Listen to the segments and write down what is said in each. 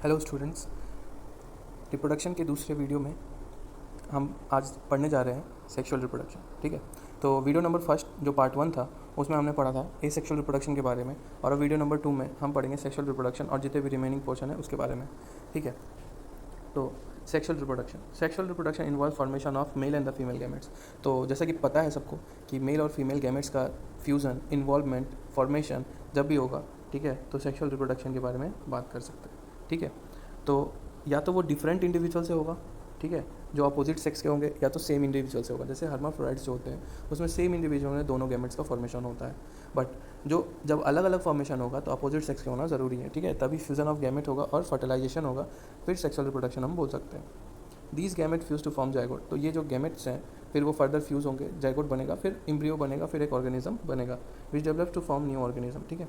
Hello students, reproduction के दूसरे video में हम आज पढ़ने जा रहे हैं सेक्सुअल रिप्रोडक्शन। ठीक है, तो वीडियो नंबर फर्स्ट जो पार्ट 1 था उसमें हमने पढ़ा था एसेक्सुअल रिप्रोडक्शन के बारे में, और अब वीडियो नंबर 2 में हम पढ़ेंगे सेक्सुअल रिप्रोडक्शन और जितने भी रिमेनिंग पोर्शन है उसके बारे में। ठीक है, तो sexual reproduction involve formation of male and the female gametes. तो जैसा कि पता है सबको कि मेल और फीमेल गैमेट्स का फ्यूज़न, इन्वॉल्वमेंट, फॉर्मेशन जब भी होगा, ठीक है, तो सेक्सुअल रिप्रोडक्शन के बारे में बात कर सकते हैं। ठीक है, तो या तो वो डिफरेंट इंडिविजुअल से होगा, ठीक है, जो अपोजिट सेक्स के होंगे, या तो सेम इंडिविजुअल से होगा। जैसे हर्माफ्रोडाइट्स जो होते हैं उसमें सेम इंडिविजुअल में दोनों गैमेट्स का फॉर्मेशन होता है, बट जो जब अलग अलग फॉर्मेशन होगा तो अपोजिट सेक्स के होना ज़रूरी है। ठीक है, तभी फ्यूजन ऑफ गैमेट होगा और फर्टिलाइजेशन होगा, फिर सेक्सुअल रिप्रोडक्शन हम बोल सकते हैं। These gamete fuse to form zygote. तो ये जो गैमेट्स हैं फिर वो फर्दर फ्यूज़ होंगे, जाइगोट बनेगा, फिर इम्ब्रियो बनेगा, फिर एक ऑर्गेनिज्म बनेगा which develops to form new organism. ठीक है,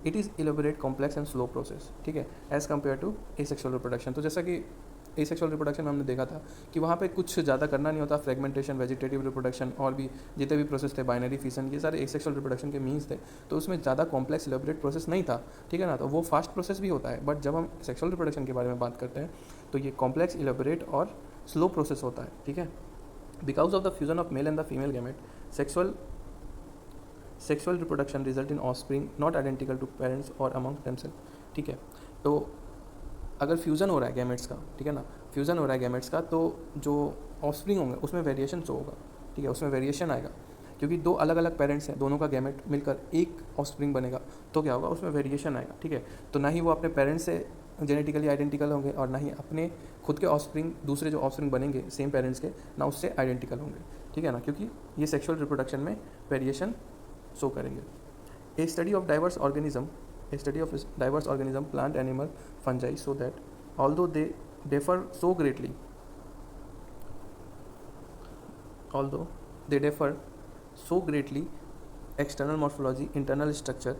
it is elaborate, complex and slow process. ठीक है, as compare to asexual reproduction. तो जैसा कि एसेक्सुअल रिप्रोडक्शन में हमने देखा था कि वहाँ पे कुछ ज़्यादा करना नहीं होता, फ्रेगमेंटेशन, वेजिटेटिव रिप्रोडक्शन और भी जितने भी प्रोसेस थे, बाइनरी फिशन, ये सारे एसेक्सुअल रिप्रोडक्शन के मीन्स थे। तो उसमें ज़्यादा कॉम्प्लेक्स इलेबोरेट प्रोसेस नहीं था, ठीक है ना, तो वो फास्ट प्रोसेस भी होता है। बट जब हम सेक्सुअल रिप्रोडक्शन के बारे में बात करते हैं तो ये कॉम्प्लेक्स, इलेबोरेट और स्लो प्रोसेस होता है। ठीक है, because of the fusion of male and the female gamete, sexual reproduction result in offspring not identical to parents और अमंग देमसेल्फ। ठीक है, तो अगर फ्यूज़न हो रहा है गैमेट्स का, ठीक है ना, फ्यूज़न हो रहा है गैमेट्स का, तो जो ऑफस्प्रिंग होंगे उसमें वेरिएशन शो होगा। ठीक है, उसमें वेरिएशन आएगा क्योंकि दो अलग अलग पेरेंट्स हैं, दोनों का गैमेट मिलकर एक ऑफस्प्रिंग बनेगा, तो क्या होगा, उसमें वेरिएशन आएगा। ठीक है, तो ना ही वो अपने पेरेंट्स से जेनेटिकली आइडेंटिकल होंगे और ना ही अपने खुद के ऑफस्प्रिंग, दूसरे जो ऑफस्प्रिंग बनेंगे सेम पेरेंट्स के, ना उससे आइडेंटिकल होंगे। ठीक है ना, क्योंकि ये सेक्सुअल रिप्रोडक्शन में वेरिएशन शो करेंगे। A study of diverse organism, plant, animal, fungi, so that although they differ so greatly, external morphology, internal structure,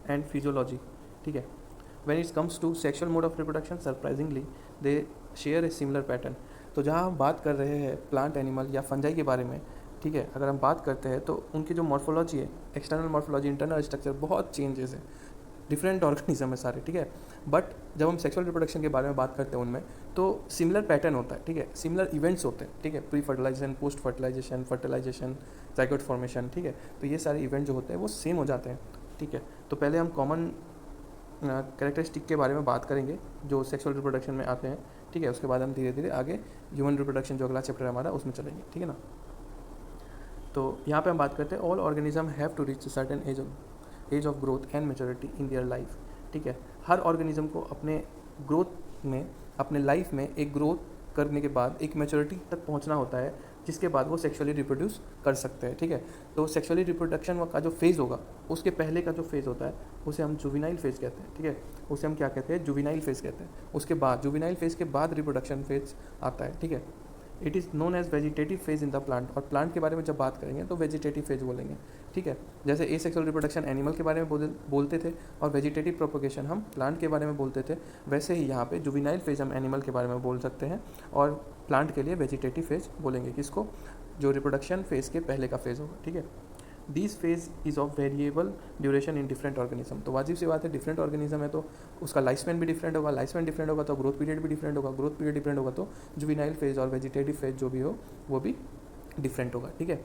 and physiology. ठीक है, when it comes to sexual mode of reproduction, surprisingly they share a similar pattern. तो जहाँ हम बात कर रहे हैं plant, animal या फंजाई के बारे में, ठीक है, अगर हम बात करते हैं तो उनकी जो मॉर्फोलॉजी है, एक्सटर्नल मॉर्फोलॉजी, इंटरनल स्ट्रक्चर, बहुत चेंजेस है, डिफरेंट ऑर्गेनिज्म है सारे। ठीक है, बट जब हम सेक्सुअल रिप्रोडक्शन के बारे में बात करते हैं उनमें तो सिमिलर पैटर्न होता है। ठीक है, सिमिलर इवेंट्स होते हैं। ठीक है, pre fertilization, post fertilization, fertilization, zygote formation. ठीक है, तो ये सारे इवेंट जो होते हैं वो सेम हो जाते हैं। ठीक है, तो पहले हम कॉमन कैरेक्टरिस्टिक के बारे में बात करेंगे जो सेक्सुअल रिप्रोडक्शन में आते हैं। ठीक है, उसके बाद हम धीरे धीरे आगे ह्यूमन रिप्रोडक्शन जो अगला चैप्टर है हमारा उसमें चलेंगे। ठीक है ना, तो यहाँ पे हम बात करते हैं all organism have to reach certain age of growth and maturity in their life. ठीक है, हर ऑर्गेनिज्म को अपने ग्रोथ में, अपने लाइफ में एक ग्रोथ करने के बाद एक मेच्योरिटी तक पहुँचना होता है, जिसके बाद वो सेक्सुअली रिप्रोड्यूस कर सकते हैं। ठीक है, तो सेक्सुअली रिप्रोडक्शन का जो फेज़ होगा उसके पहले का जो फेज़ होता है उसे हम जुवेनाइल फेज़ कहते हैं। ठीक है, उसे हम क्या कहते हैं, जुवेनाइल फेज़ कहते हैं। उसके बाद जुवेनाइल फेज़ के बाद रिप्रोडक्शन फेज़ आता है। ठीक है, it is known as vegetative phase in the plant, और प्लांट के बारे में जब बात करेंगे तो वेजिटेटिव फेज बोलेंगे। ठीक है, जैसे एसेक्सुअल रिप्रोडक्शन एनिमल के बारे में बोलते थे और वेजिटेटिव प्रोपोगेशन हम प्लांट के बारे में बोलते थे, वैसे ही यहाँ पे जुवेनाइल फेज हम एनिमल के बारे में बोल सकते हैं और प्लांट के लिए वेजिटेटिव फेज बोलेंगे, किसको, जो रिप्रोडक्शन फेज के पहले का फेज होगा। ठीक है, this phase is of variable duration in different organism. तो वाजिब सी बात है, डिफरेंट ऑर्गेनिज्म है तो उसका लाइफ स्पैन भी डिफरेंट होगा, लाइफ स्पैन डिफरेंट होगा तो ग्रोथ पीरियड भी डिफरेंट होगा, ग्रोथ पीरियड डिफरेंट होगा तो जुवेनाइल फेज और वेजिटेटिव फेज जो भी हो वो भी डिफरेंट होगा। ठीक है,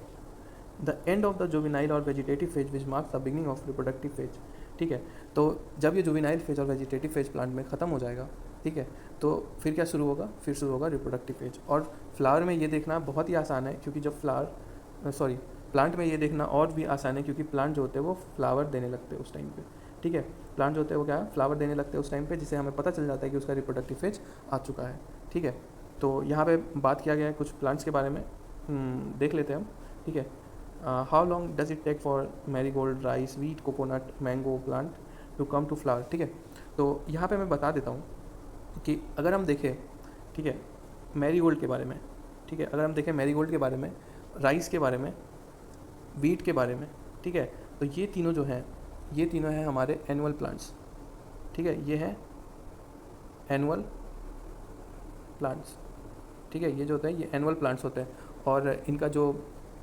the end of the juvenile और vegetative phase which marks the beginning of reproductive phase. ठीक है, तो जब ये जुवेनाइल फेज और वेजिटेटिव फेज प्लांट में ख़त्म हो जाएगा, ठीक है, तो फिर क्या शुरू होगा, फिर शुरू होगा रिप्रोडक्टिव फेज। और फ्लावर में ये देखना बहुत ही आसान है, क्योंकि जब प्लांट में ये देखना और भी आसान है, क्योंकि प्लांट जो होते हैं वो फ्लावर देने लगते हैं उस टाइम पे। ठीक है, प्लांट जो होते हैं वो क्या है, फ्लावर देने लगते हैं उस टाइम पे, जिससे हमें पता चल जाता है कि उसका रिप्रोडक्टिव फेज आ चुका है। ठीक है, तो यहाँ पे बात किया गया है कुछ प्लांट्स के बारे में, देख लेते हैं हम। ठीक है, how long does it take for marigold, rice, wheat, coconut, mango plant to come to flower. ठीक है, तो यहाँ पे मैं बता देता हूँ कि अगर हम देखें, ठीक है, मैरीगोल्ड के बारे में, ठीक है, अगर हम देखें मैरीगोल्ड के बारे में, राइस के बारे में, वीट के बारे में, ठीक है, तो ये तीनों जो हैं, ये तीनों हैं हमारे एनुअल प्लांट्स। ठीक है, ये हैं एनुअल प्लांट्स। ठीक है, ये जो होता है ये एनुअल प्लांट्स होते हैं और इनका जो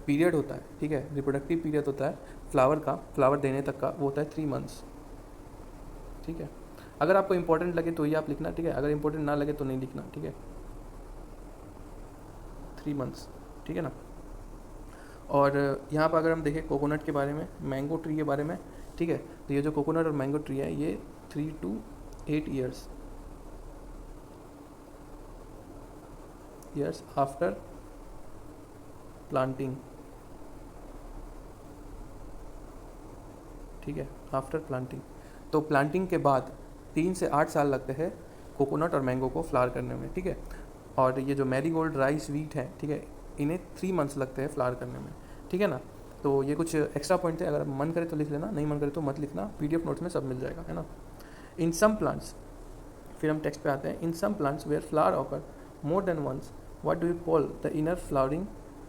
पीरियड होता है, ठीक है, रिप्रोडक्टिव पीरियड होता है फ्लावर का, फ्लावर देने तक का, वो होता है 3 मंथ्स, ठीक है। अगर आपको इंपॉर्टेंट लगे तो ये आप लिखना, ठीक है, अगर इंपॉर्टेंट ना लगे तो नहीं लिखना, ठीक है। 3 मंथ्स, ठीक है ना। और यहाँ पर अगर हम देखें कोकोनट के बारे में, मैंगो ट्री के बारे में, ठीक है, तो ये जो कोकोनट और मैंगो ट्री है ये 3 to 8 ईयर्स आफ्टर प्लांटिंग, ठीक है, आफ्टर प्लांटिंग। तो प्लांटिंग के बाद 3 से 8 साल लगते हैं कोकोनट और मैंगो को फ्लावर करने में, ठीक है। और ये जो मैरीगोल्ड, राइस, व्हीट है, ठीक है, इन्हें 3 मंथ्स लगते हैं फ्लावर करने में, ठीक है ना। तो ये कुछ एक्स्ट्रा पॉइंट थे, अगर मन करे तो लिख लेना, नहीं मन करे तो मत लिखना, पीडीएफ नोट्स में सब मिल जाएगा, है ना। इन सम प्लांट्स, फिर हम टेक्स्ट पे आते हैं, in some plants where flower occur more than once, what do you call the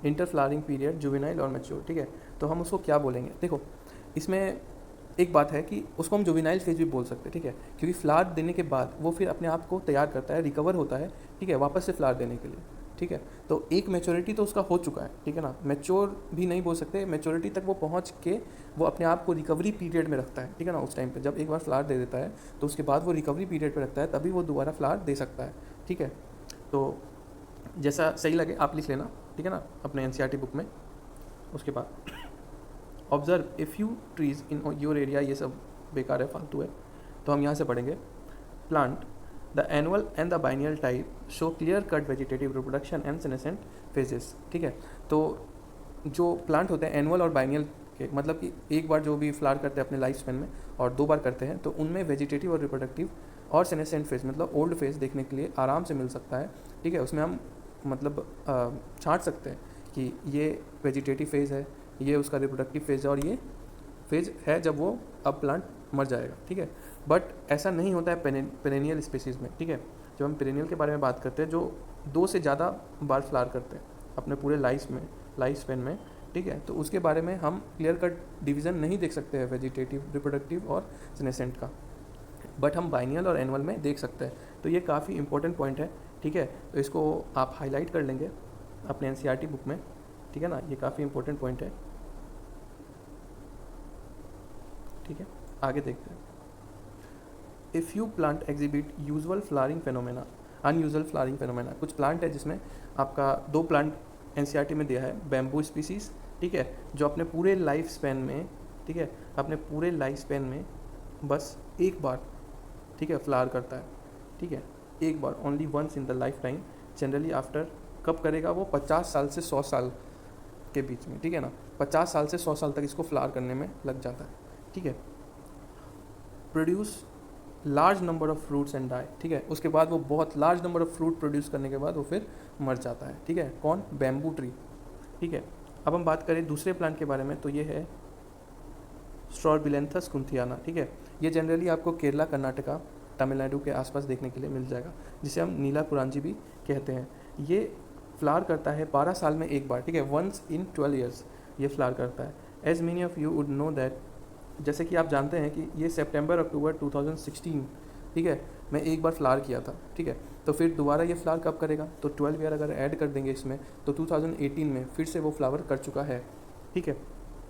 inter flowering period, juvenile और मैच्योर, ठीक है। तो हम उसको क्या बोलेंगे, देखो इसमें एक बात है कि उसको हम जुवेनाइल फेज भी बोल सकते हैं, ठीक है, क्योंकि फ्लावर देने के बाद वो फिर अपने आप को तैयार करता है, रिकवर होता है, ठीक है, वापस से फ्लावर देने के लिए, ठीक है। तो एक मैच्योरिटी तो उसका हो चुका है, ठीक है ना, मैच्योर भी नहीं बोल सकते, मैच्योरिटी तक वो पहुंच के वो अपने आप को रिकवरी पीरियड में रखता है, ठीक है ना। उस टाइम पे जब एक बार फ्लावर दे देता है तो उसके बाद वो रिकवरी पीरियड पे रखता है, तभी वो दोबारा फ्लावर दे सकता है, ठीक है। तो जैसा सही लगे आप लिख लेना, ठीक है ना, अपने एनसीईआरटी बुक में। उसके बाद observe a few trees in your area, ये सब बेकार है, फालतू है, तो हम यहाँ से पढ़ेंगे। Plant the annual and the biennial type show clear cut vegetative reproduction and senescent phases, ठीक है। तो जो प्लांट होते हैं एनुअल और बाइनियल के, मतलब कि एक बार जो भी फ्लावर करते हैं अपने लाइफ स्पेन में और 2 बार करते हैं, तो उनमें वेजिटेटिव और रिप्रोडक्टिव और सेनेसेंट फेज मतलब ओल्ड फेज देखने के लिए आराम से मिल सकता है, ठीक है। उसमें हम मतलब छांट सकते हैं कि ये वेजिटेटिव फेज़ है, ये उसका रिप्रोडक्टिव फेज़ है, और ये फेज़ है जब वो अब प्लांट मर जाएगा, ठीक है। बट ऐसा नहीं होता है पेरेनियल स्पीसीज़ में, ठीक है। जब हम पेरेनियल के बारे में बात करते हैं, जो 2 से ज़्यादा बार फ्लावर करते हैं अपने पूरे लाइफ स्पेन में, ठीक है, तो उसके बारे में हम क्लियर कट डिवीज़न नहीं देख सकते हैं वेजिटेटिव, रिप्रोडक्टिव और सेनेसेंट का, बट हम बाइनियल और एनुअल में देख सकते हैं। तो ये काफ़ी इंपॉर्टेंट पॉइंट है, ठीक है। तो इसको आप हाईलाइट कर लेंगे अपने एनसीईआरटी बुक में, ठीक है ना, ये काफ़ी इंपॉर्टेंट पॉइंट है, ठीक है। आगे देखते हैं। If you plant exhibit usual flowering phenomena, unusual flowering phenomena, कुछ प्लांट है जिसमें आपका 2 प्लांट एनसीईआरटी में दिया है, बैम्बू स्पीसीज़, ठीक है, जो अपने पूरे लाइफ स्पेन में, ठीक है, अपने पूरे लाइफ स्पेन में बस एक बार, ठीक है, फ्लावर करता है, ठीक है, एक बार, only once in the lifetime, generally after, कब करेगा वो, 50 साल से 100 साल के बीच में, ठीक है ना, 50 साल से 100 साल तक इसको फ्लावर करने में लग जाता है, ठीक है। Produce large number of fruits and die, ठीक है, उसके बाद वो बहुत large number of fruit produce करने के बाद वो फिर मर जाता है, ठीक है। कौन, बैम्बू ट्री, ठीक है। अब हम बात करें दूसरे प्लांट के बारे में, तो ये है स्ट्रॉबिलेंथस कुंथियाना, ठीक है। ये जनरली आपको केरला, कर्नाटका, तमिलनाडु के आसपास देखने के लिए मिल जाएगा, जिसे हम नीला कुरांजी भी कहते हैं। ये फ्लावर करता है 12 साल में एक बार, ठीक है, वंस इन 12 ईयर्स ये फ्लावर करता है। As many of you would know that, जैसे कि आप जानते हैं कि ये सितंबर अक्टूबर 2016, ठीक है, में एक बार फ्लावर किया था, ठीक है। तो फिर दोबारा ये फ्लावर कब करेगा, तो 12 ईयर अगर ऐड कर देंगे इसमें तो 2018 में फिर से वो फ्लावर कर चुका है, ठीक है।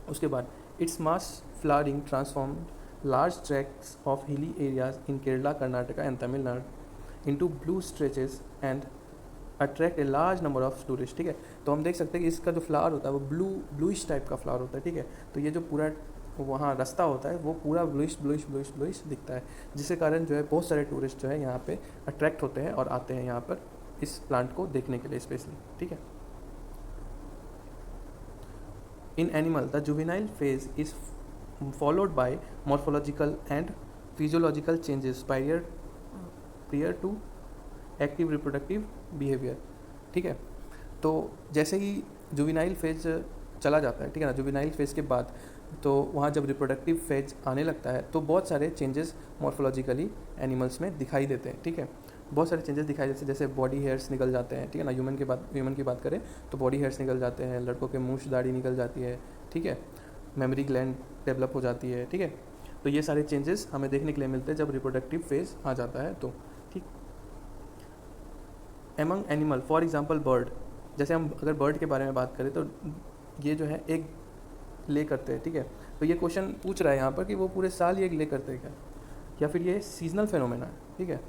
उसके बाद its mass flowering transform large tracts of hilly areas in Kerala, Karnataka and Tamil Nadu into blue stretches and attract a large number of tourists, ठीक है। तो हम देख सकते हैं कि इसका जो फ्लावर होता है वो ब्लूइश टाइप का फ्लावर होता है, ठीक है। तो ये जो पूरा वहाँ रास्ता होता है वो पूरा ब्लूइश दिखता है, जिसके कारण जो है बहुत सारे टूरिस्ट जो है यहाँ पे अट्रैक्ट होते हैं और आते हैं यहाँ पर इस प्लांट को देखने के लिए स्पेशली, ठीक है। In animal the juvenile phase is followed by morphological and physiological changes prior to active reproductive behavior, ठीक है। तो जैसे ही जुवेनाइल फेज चला जाता है, ठीक है ना, जुवेनाइल फेज के बाद तो वहाँ जब रिप्रोडक्टिव फेज आने लगता है तो बहुत सारे चेंजेस मॉर्फोलॉजिकली एनिमल्स में दिखाई देते हैं, ठीक है। बहुत सारे चेंजेस दिखाई देते हैं, जैसे बॉडी हेयर्स निकल जाते हैं, ठीक है ना। ह्यूमन की बात करें तो बॉडी हेयर्स निकल जाते हैं, लड़कों के मूंछ दाढ़ी निकल जाती है, ठीक है, मेमोरी ग्लैंड डेवलप हो जाती है, ठीक है। तो ये सारे चेंजेस हमें देखने के लिए मिलते हैं जब रिप्रोडक्टिव फेज आ जाता है, तो ठीक। Among animal, for example bird, जैसे हम अगर बर्ड के बारे में बात करें तो ये जो है एग ले करते हैं, ठीक है। तो ये क्वेश्चन पूछ रहा है यहाँ पर कि वो पूरे साल ही एग ले करते हैं क्या, या फिर ये सीजनल फेनोमेना है, ठीक है।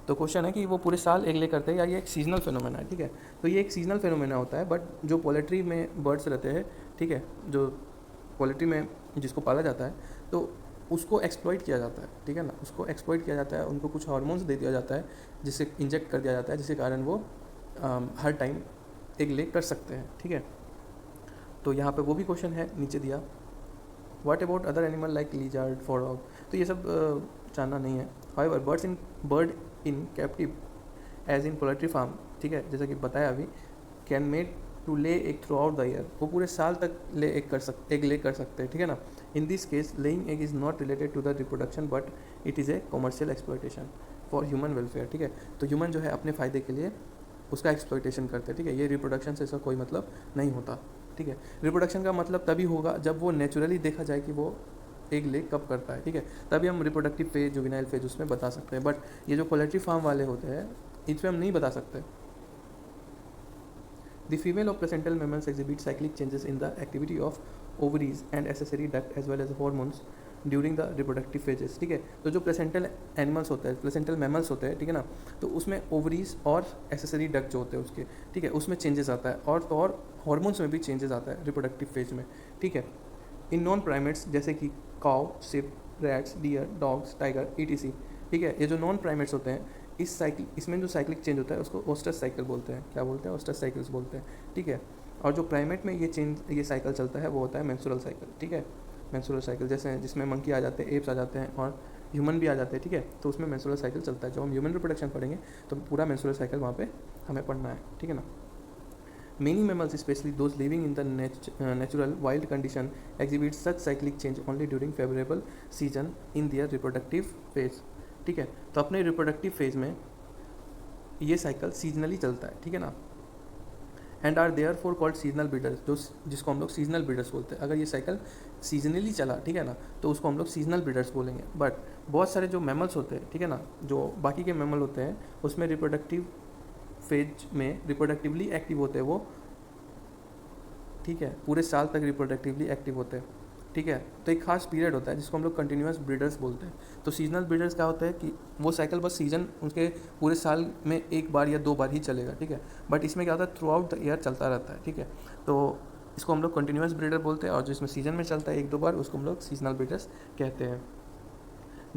तो क्वेश्चन है कि वो पूरे साल एग ले करते हैं या ये एक सीजनल फेनोमेना है, ठीक है। तो ये एक सीजनल फेनोमेना होता है, बट जो पोल्ट्री में बर्ड्स रहते हैं, ठीक है, जो पोल्ट्री में जिसको पाला जाता है, तो उसको एक्सप्लॉइट किया जाता है, ठीक है ना, उसको एक्सप्लॉइट किया जाता है, उनको कुछ हार्मोन्स दे दिया जाता है, जिससे इंजेक्ट कर दिया जाता है, जिसके कारण वो हर टाइम एग ले कर सकते हैं, ठीक है। तो यहाँ पे वो भी क्वेश्चन है नीचे दिया, what about other animal like lizard, frog, तो ये सब जानना नहीं है। However bird in captive as in poultry farm, ठीक है, जैसा कि बताया अभी, can made to lay egg throughout the year, वो पूरे साल तक एग ले कर सकते हैं, ठीक है ना। In this case laying egg is not related to the reproduction but it is a commercial exploitation for human welfare, ठीक है। तो ह्यूमन जो है अपने फ़ायदे के लिए उसका एक्सप्लॉयटेशन करते हैं, ठीक है। ये रिप्रोडक्शन से इसका कोई मतलब नहीं होता, ठीक है। रिप्रोडक्शन का मतलब तभी होगा जब वो नेचुरली देखा जाए कि वो एग ले कब करता है, ठीक है, तभी हम रिप्रोडक्टिव फेज, जुवेनाइल फेज उसमें बता सकते हैं। बट ये जो पोल्ट्री फार्म वाले होते हैं इसमें हम नहीं बता सकते। The female of placental mammals exhibit cyclic changes in the activity of ovaries and accessory duct as well as hormones during the reproductive phases, ठीक है। तो जो प्लेसेंटल एनिमल्स होते हैं, प्लेसेंटल मैमल्स होते हैं, ठीक है ना, तो उसमें ओवरीज और एक्सेसरी डक्ट जो होते हैं उसके, ठीक है, उसमें चेंजेस आता है, और हार्मोन्स में भी चेंजेस आता है रिप्रोडक्टिव फेज में, ठीक है। इन नॉन प्राइमेट्स जैसे कि cow, sheep, rats, deer, dogs, tiger, etc, ठीक है, ये जो नॉन प्राइमेट्स होते हैं इसमें जो साइक्लिक चेंज होता है उसको ओस्टस साइकिल बोलते हैं। क्या बोलते हैं? ओस्टस साइकिल्स बोलते हैं, ठीक है। और जो प्राइमेट में ये साइकिल चलता है वो होता है मेंस्ट्रुअल साइकिल, ठीक है। मेंस्ट्रुअल साइकिल जैसे जिसमें मंकी आ जाते हैं, एप्स आ जाते हैं और ह्यूमन भी आ जाते हैं, ठीक है। तो उसमें मेंस्ट्रुअल साइकिल चलता है। जो हम ह्यूमन रिप्रोडक्शन पढ़ेंगे तो पूरा मेंस्ट्रुअल साइकिल वहाँ पे हमें पढ़ना है, ठीक है ना। Many mammals, especially those living in the natural wild condition, exhibit such cyclic change only during favorable season in their reproductive phase, ठीक है। तो अपने रिप्रोडक्टिव फेज में ये साइकिल सीजनली चलता है, ठीक है ना। And are therefore called seasonal breeders, जिसको हम लोग सीजनल ब्रीडर्स बोलते हैं। अगर ये साइकिल सीजनली चला, ठीक है ना, तो उसको हम लोग सीजनल ब्रीडर्स बोलेंगे। बट बहुत सारे जो मैमल्स होते हैं, ठीक है ना, जो बाकी के मैमल होते हैं उसमें रिप्रोडक्टिव फेज में रिप्रोडक्टिवली एक्टिव होते हैं वो, ठीक है, पूरे साल तक रिप्रोडक्टिवली एक्टिव होते हैं, ठीक है। तो एक खास पीरियड होता है जिसको हम लोग कंटिन्यूस ब्रीडर्स बोलते हैं। तो सीजनल ब्रीडर्स क्या होता है कि वो साइकिल बस सीजन उनके पूरे साल में एक बार या 2 बार ही चलेगा, ठीक है। बट इसमें क्या होता है, थ्रू आउट द ईयर चलता रहता है, ठीक है। तो इसको हम लोग कंटिन्यूस ब्रीडर बोलते हैं, और जिसमें सीजन में चलता है 1-2 बार उसको हम लोग सीजनल ब्रीडर्स कहते हैं।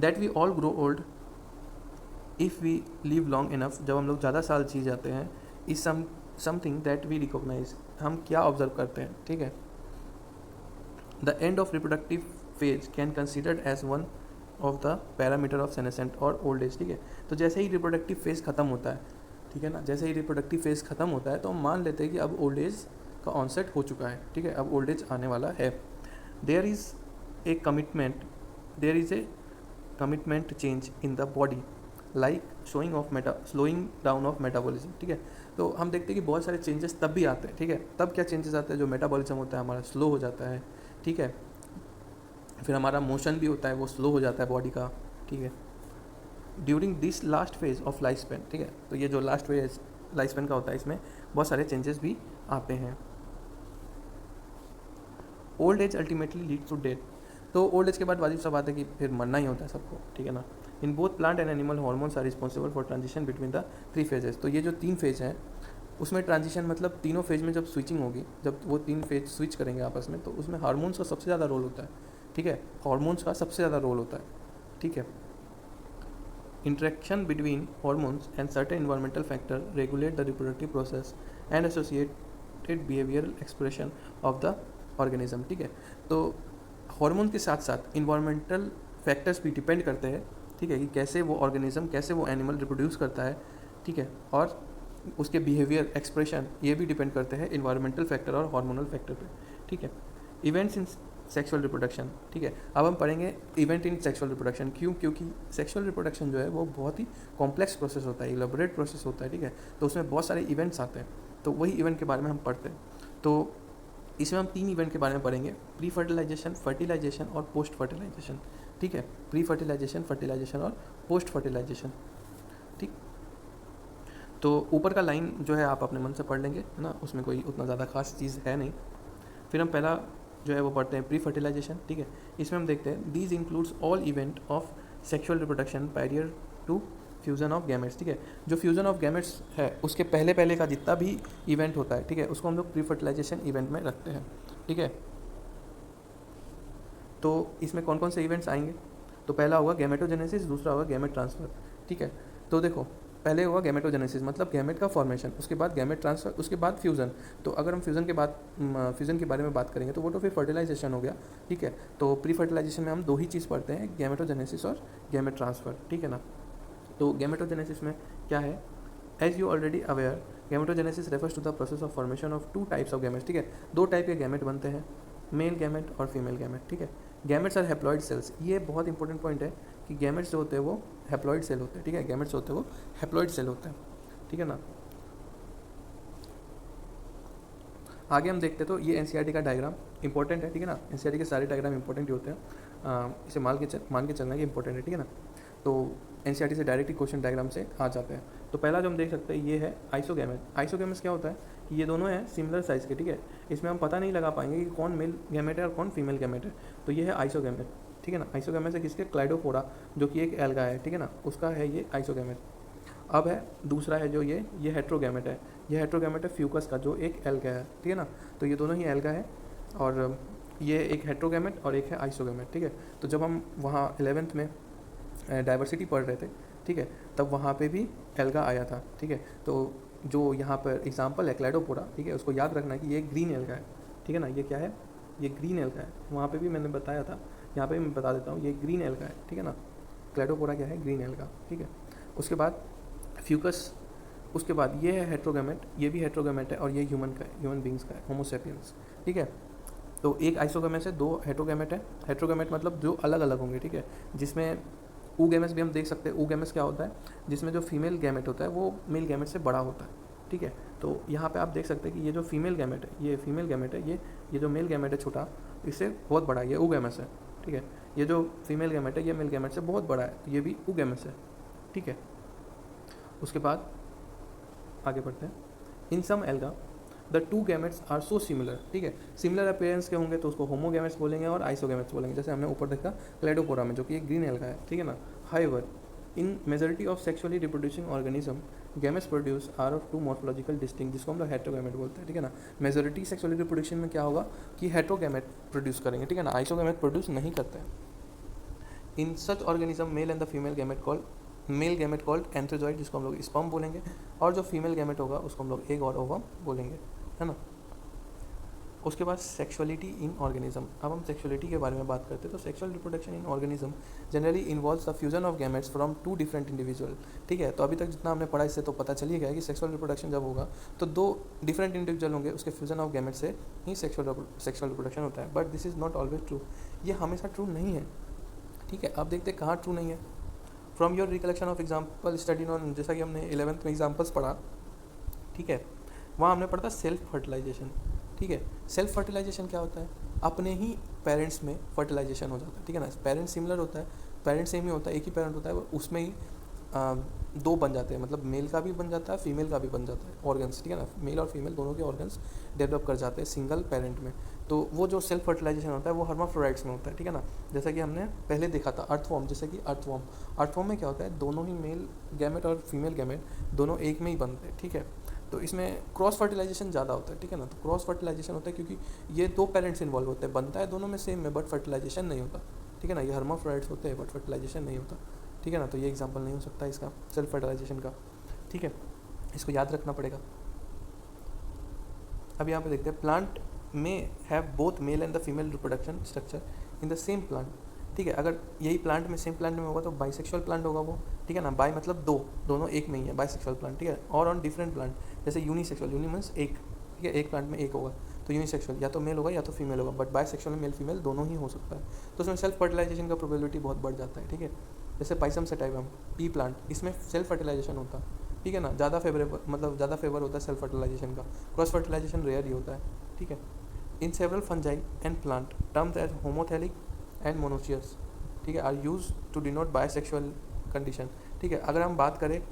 That we all grow old if we live long enough, जब हम लोग ज़्यादा साल जी जाते हैं, is something that we recognise, हम क्या ऑब्जर्व करते हैं, ठीक है। The end of reproductive phase can considered as one of the parameter of senescent और ओल्ड एज, ठीक है। तो जैसे ही रिप्रोडक्टिव फेज खत्म होता है, ठीक है ना, जैसे ही रिप्रोडक्टिव फेज खत्म होता है तो हम मान लेते हैं कि अब ओल्ड एज का ऑनसेट हो चुका है, ठीक है, अब ओल्ड एज आने वाला है। There is a commitment change in the body like slowing down of metabolism, ठीक है। तो हम देखते हैं कि बहुत सारे चेंजेस तब भी आते हैं, ठीक है। तब क्या चेंजेस आते हैं, जो मेटाबॉलिज्म होता है हमारा स्लो हो जाता है, ठीक है। फिर हमारा मोशन भी होता है वो स्लो हो जाता है बॉडी का, ठीक है, during this last phase of life span, ठीक है। तो ये जो लास्ट फेज लाइफ स्पेन का होता है इसमें बहुत सारे चेंजेस भी आते हैं। Old age ultimately leads to death, तो ओल्ड एज के बाद वाजिब सा बात है कि फिर मरना ही होता है सबको, ठीक है ना। In both plant and animal hormones are responsible for transition between the 3 phases. तो ये जो 3 फेज हैं उसमें ट्रांजिशन मतलब तीनों फेज में जब स्विचिंग होगी, जब वो 3 फेज स्विच करेंगे आपस में, तो उसमें हार्मोन्स का सबसे ज़्यादा रोल होता है, ठीक है। हार्मोन्स का सबसे ज़्यादा रोल होता है, ठीक है। Interaction between hormones and certain environmental factor regulate the reproductive process and associated behavioural expression of the organism, ठीक है। तो हार्मोन के साथ साथ इन्वायरमेंटल फैक्टर्स भी डिपेंड करते हैं, ठीक है, कि कैसे वो ऑर्गेनिज्म, कैसे वो एनिमल रिप्रोड्यूस करता है, ठीक है, और उसके बिहेवियर एक्सप्रेशन ये भी डिपेंड करते हैं इन्वायरमेंटल फैक्टर और हार्मोनल फैक्टर पे, ठीक है। इवेंट्स इन सेक्सुअल रिप्रोडक्शन, ठीक है। अब हम पढ़ेंगे इवेंट इन सेक्सुअल रिप्रोडक्शन, क्योंकि सेक्सुअल रिप्रोडक्शन जो है वो बहुत ही कॉम्प्लेक्स प्रोसेस होता है, इलेबोरेट प्रोसेस होता है, ठीक है। तो उसमें बहुत सारे इवेंट्स आते हैं, तो वही इवेंट के बारे में हम पढ़ते हैं। तो इसमें हम 3 इवेंट के बारे में पढ़ेंगे, प्री फर्टिलाइजेशन, फर्टिलाइजेशन और पोस्ट फर्टिलाइजेशन, ठीक है। प्री फर्टिलाइजेशन, फर्टिलाइजेशन और पोस्ट फर्टिलाइजेशन, ठीक। तो ऊपर का लाइन जो है आप अपने मन से पढ़ लेंगे, है ना, उसमें कोई उतना ज़्यादा खास चीज़ है नहीं। फिर हम पहला जो है वो पढ़ते हैं प्री फर्टिलाइजेशन, ठीक है। इसमें हम देखते हैं these includes all event of sexual reproduction prior to fusion of gametes, ठीक है। जो फ्यूज़न ऑफ गैमेट्स है उसके पहले पहले का जितना भी इवेंट होता है, ठीक है, उसको हम लोग प्री फर्टिलाइजेशन इवेंट में रखते हैं, ठीक है। तो इसमें कौन कौन से इवेंट्स आएंगे? तो पहला होगा गैमेटोजेनेसिस, दूसरा होगा गैमेट ट्रांसफ़र, ठीक है। तो देखो पहले होगा गैमेटोजेनेसिस मतलब गैमेट का फॉर्मेशन, उसके बाद गैमेट ट्रांसफ़र, उसके बाद फ्यूज़न। तो अगर हम फ्यूज़न के बारे में बात करेंगे तो वो तो फिर फर्टिलाइजेशन हो गया, ठीक है। तो प्री फर्टिलाइजेशन में हम दो ही चीज़ पढ़ते हैं, गैमेटोजेनेसिस और गैमेट ट्रांसफ़र, ठीक है ना। तो गैमेटोजेनेसिस में क्या है? As you already aware, gametogenesis refers to the process of formation of two types of gametes, ठीक है। दो टाइप के गैमेट बनते हैं, मेल गैमेट और फीमेल गैमेट, ठीक है। गैमेट्स आर हैप्लॉइड सेल्स, ये बहुत इंपॉर्टेंट पॉइंट है कि गैमेट्स जो होते हैं वो हैप्लॉइड सेल होते हैं, ठीक है। गैमेट्स होते हैं वो हैप्लॉइड सेल होते हैं, ठीक है ना। आगे हम देखते हैं तो ये एनसीईआरटी का डायग्राम इंपॉर्टेंट है, ठीक है ना। एनसीईआरटी के सारे डायग्राम इंपॉर्टेंट ही होते हैं, इसे मान के चलना कि इंपॉर्टेंट है, ठीक है ना। तो एनसीईआरटी से डायरेक्ट क्वेश्चन डायग्राम से आ जाते हैं। तो पहला जो हम देख सकते हैं ये है आइसोगैमेट। आइसोगैमेट्स क्या होता है कि ये दोनों हैं सिमिलर साइज़ के, ठीक है। इसमें हम पता नहीं लगा पाएंगे कि कौन मेल गैमेट है और कौन फीमेल गैमेट है। तो ये है आइसोगैमेट, ठीक है ना। आइसोगैमेट से किसके? क्लाइडोफोरा जो कि एक एल्गा है, ठीक है ना, उसका है ये आइसोगैमेट। अब है दूसरा है जो ये हेट्रोगैमेट है। ये हेट्रोगैमेट है फ्यूकस का जो एक एल्गा है, ठीक है ना। तो ये दोनों ही एल्गा है और ये एक हेट्रोगैमेट और एक है आइसोगैमेट, ठीक है। तो जब हम वहाँ 11th में डाइवर्सिटी पढ़ रहे थे, ठीक है, तब वहाँ पे भी एल्गा आया था, ठीक है। तो जो यहाँ पर एग्जाम्पल है क्लाइडोपोरा, ठीक है, उसको याद रखना कि ये ग्रीन एल्गा है, ठीक है ना। ये क्या है? ये ग्रीन एल्गा है। वहाँ पे भी मैंने बताया था, यहाँ पे भी मैं बता देता हूँ, ये ग्रीन एल्गा है, ठीक है ना। क्लाइडोपोरा क्या है? ग्रीन एल्गा, ठीक है। उसके बाद फ्यूकस, उसके बाद ये है हेट्रोगैमेट, ये भी हेट्रोगैमेट है और ये ह्यूमन का है, ह्यूमन बींग्स का है, होमोसेपियंस, ठीक है। तो एक आइसोगैमेट से दो हेट्रोगैमेट है। हेट्रोगैमेट मतलब जो अलग अलग होंगे, ठीक है, जिसमें ऊगैमेट्स भी हम देख सकते हैं। ऊगैमेट्स क्या होता है? जिसमें जो फीमेल गैमेट होता है वो मेल गैमेट से बड़ा होता है, ठीक है। तो यहाँ पे आप देख सकते हैं कि ये जो फीमेल गैमेट है, ये फीमेल गैमेट है, ये जो मेल गैमेट है छोटा, इससे बहुत बड़ा है, ये ऊगैमेट्स है, ठीक है। ये जो फीमेल गैमेट है ये मेल गैमेट से बहुत बड़ा है, तो ये भी ऊगैमेट्स है, ठीक है। उसके बाद आगे बढ़ते हैं। In some algae the two gametes are so similar, ठीक है। सिमिलर अपीयरेंस के होंगे तो उसको होमोगैमेट्स बोलेंगे और आइसोगैमेट्स बोलेंगे, जैसे हमने ऊपर देखा क्लेडोपोरा में जो कि एक ग्रीन एल्गा है, ठीक है ना। However in majority of sexually reproducing organism gametes produce are of two morphological distinct, जिसको हम लोग हेट्रोगैमेट बोलते हैं, ठीक है ना। मेजॉरिटी सेक्सुअली रिप्रोडक्शन में क्या होगा कि हेट्रोगैमेट प्रोड्यूस करेंगे, ठीक है ना, आइसोगैमेट प्रोड्यूस नहीं करते हैं। In such organism male and the female gamete called male gamete called antherozoid, जिसको हम लोग स्पर्म बोलेंगे, और जो फीमेल गैमेट होगा उसको हम लोग एग और ओवम बोलेंगे, है ना। उसके बाद सेक्सुअलिटी इन ऑर्गेनिज्म। अब हम सेक्सुअलिटी के बारे में बात करते हैं। तो sexual reproduction in organism generally involves the fusion of gametes from two different individual, ठीक है। तो अभी तक जितना हमने पढ़ा इससे तो पता चल ही गया कि सेक्सुअल रिप्रोडक्शन जब होगा तो दो डिफरेंट इंडिविजुअल होंगे, उसके फ्यूजन ऑफ गैमेट से ही सेक्सुअल रिप्रोडक्शन होता है। But this is not always true, ये हमेशा ट्रू नहीं है, ठीक है। अब देखते हैं कहाँ ट्रू नहीं है। From your recollection of example study on, जैसा कि हमने 11th में एग्जाम्पल्स पढ़ा, ठीक है, वहाँ हमने पढ़ा था सेल्फ फर्टिलाइजेशन, ठीक है। सेल्फ फर्टिलाइजेशन क्या होता है? अपने ही पेरेंट्स में फर्टिलाइजेशन हो जाता है, ठीक है ना। पेरेंट्स सिमिलर होता है, पेरेंट्स सेम ही होता है, एक ही पेरेंट होता है, उसमें ही दो बन जाते हैं, मतलब मेल का भी बन जाता है, फीमेल का भी बन जाता है ऑर्गन्स, ठीक है ना। मेल और फीमेल दोनों के ऑर्गन्स डेवलप कर जाते हैं सिंगल पेरेंट में। तो वो जो सेल्फ फर्टिलाइजेशन होता है वो हर्माफ्रोडाइट्स में होता है, ठीक है ना। जैसा कि हमने पहले देखा था अर्थवॉर्म, जैसे कि अर्थवॉर्म में क्या होता है, दोनों ही मेल गैमेट और फीमेल गैमेट दोनों एक में ही बनते हैं, ठीक है। तो इसमें क्रॉस फर्टिलाइजेशन ज़्यादा होता है, ठीक है ना। तो क्रॉस फर्टिलाइजेशन होता है क्योंकि ये दो पेरेंट्स इन्वॉल्व होते हैं, बनता है दोनों में सेम में, बट फर्टिलाइजेशन नहीं होता, ठीक है ना। ये हर्माफ्रोडाइट्स होते हैं बट फर्टिलाइजेशन नहीं होता, ठीक है ना। तो ये एग्जांपल नहीं हो सकता इसका सेल्फ फर्टिलाइजेशन का, ठीक है, इसको याद रखना पड़ेगा। अब यहाँ पे देखते हैं प्लांट में have both male and the female reproduction structure in the same plant, ठीक है। अगर यही प्लांट में सेम प्लांट में होगा तो बाइसेक्सुअल प्लांट होगा वो, ठीक है ना। बाई मतलब दो, दोनों एक में ही है, बाइसेक्सुअल प्लांट, ठीक है। और ऑन डिफरेंट प्लांट जैसे यूनिसेक्सुअल, यूनि मीन्स एक, ठीक है, एक प्लांट में एक होगा, तो यूनिसेक्सुअल या तो मेल होगा या तो फीमेल होगा, बट बाइसेक्सुअल में मेल फीमेल दोनों ही हो सकता है। तो उसमें सेल्फ फर्टिलाइजेशन का प्रोबेबिलिटी बहुत बढ़ जाता है, ठीक है। जैसे पाइसम सेटाइवम पी प्लांट, इसमें सेल्फ फर्टिलाइजेशन होता है, ठीक है ना। ज़्यादा फेवरेबल मतलब ज़्यादा फेवर होता है सेल्फ फर्टिलाइजेशन का, क्रॉस फर्टिलाइजेशन रेयर ही होता है, ठीक है। In several fungi and plant terms as homothallic and monoecious, ठीक है, are use to denote bisexual condition, ठीक है। अगर हम बात करें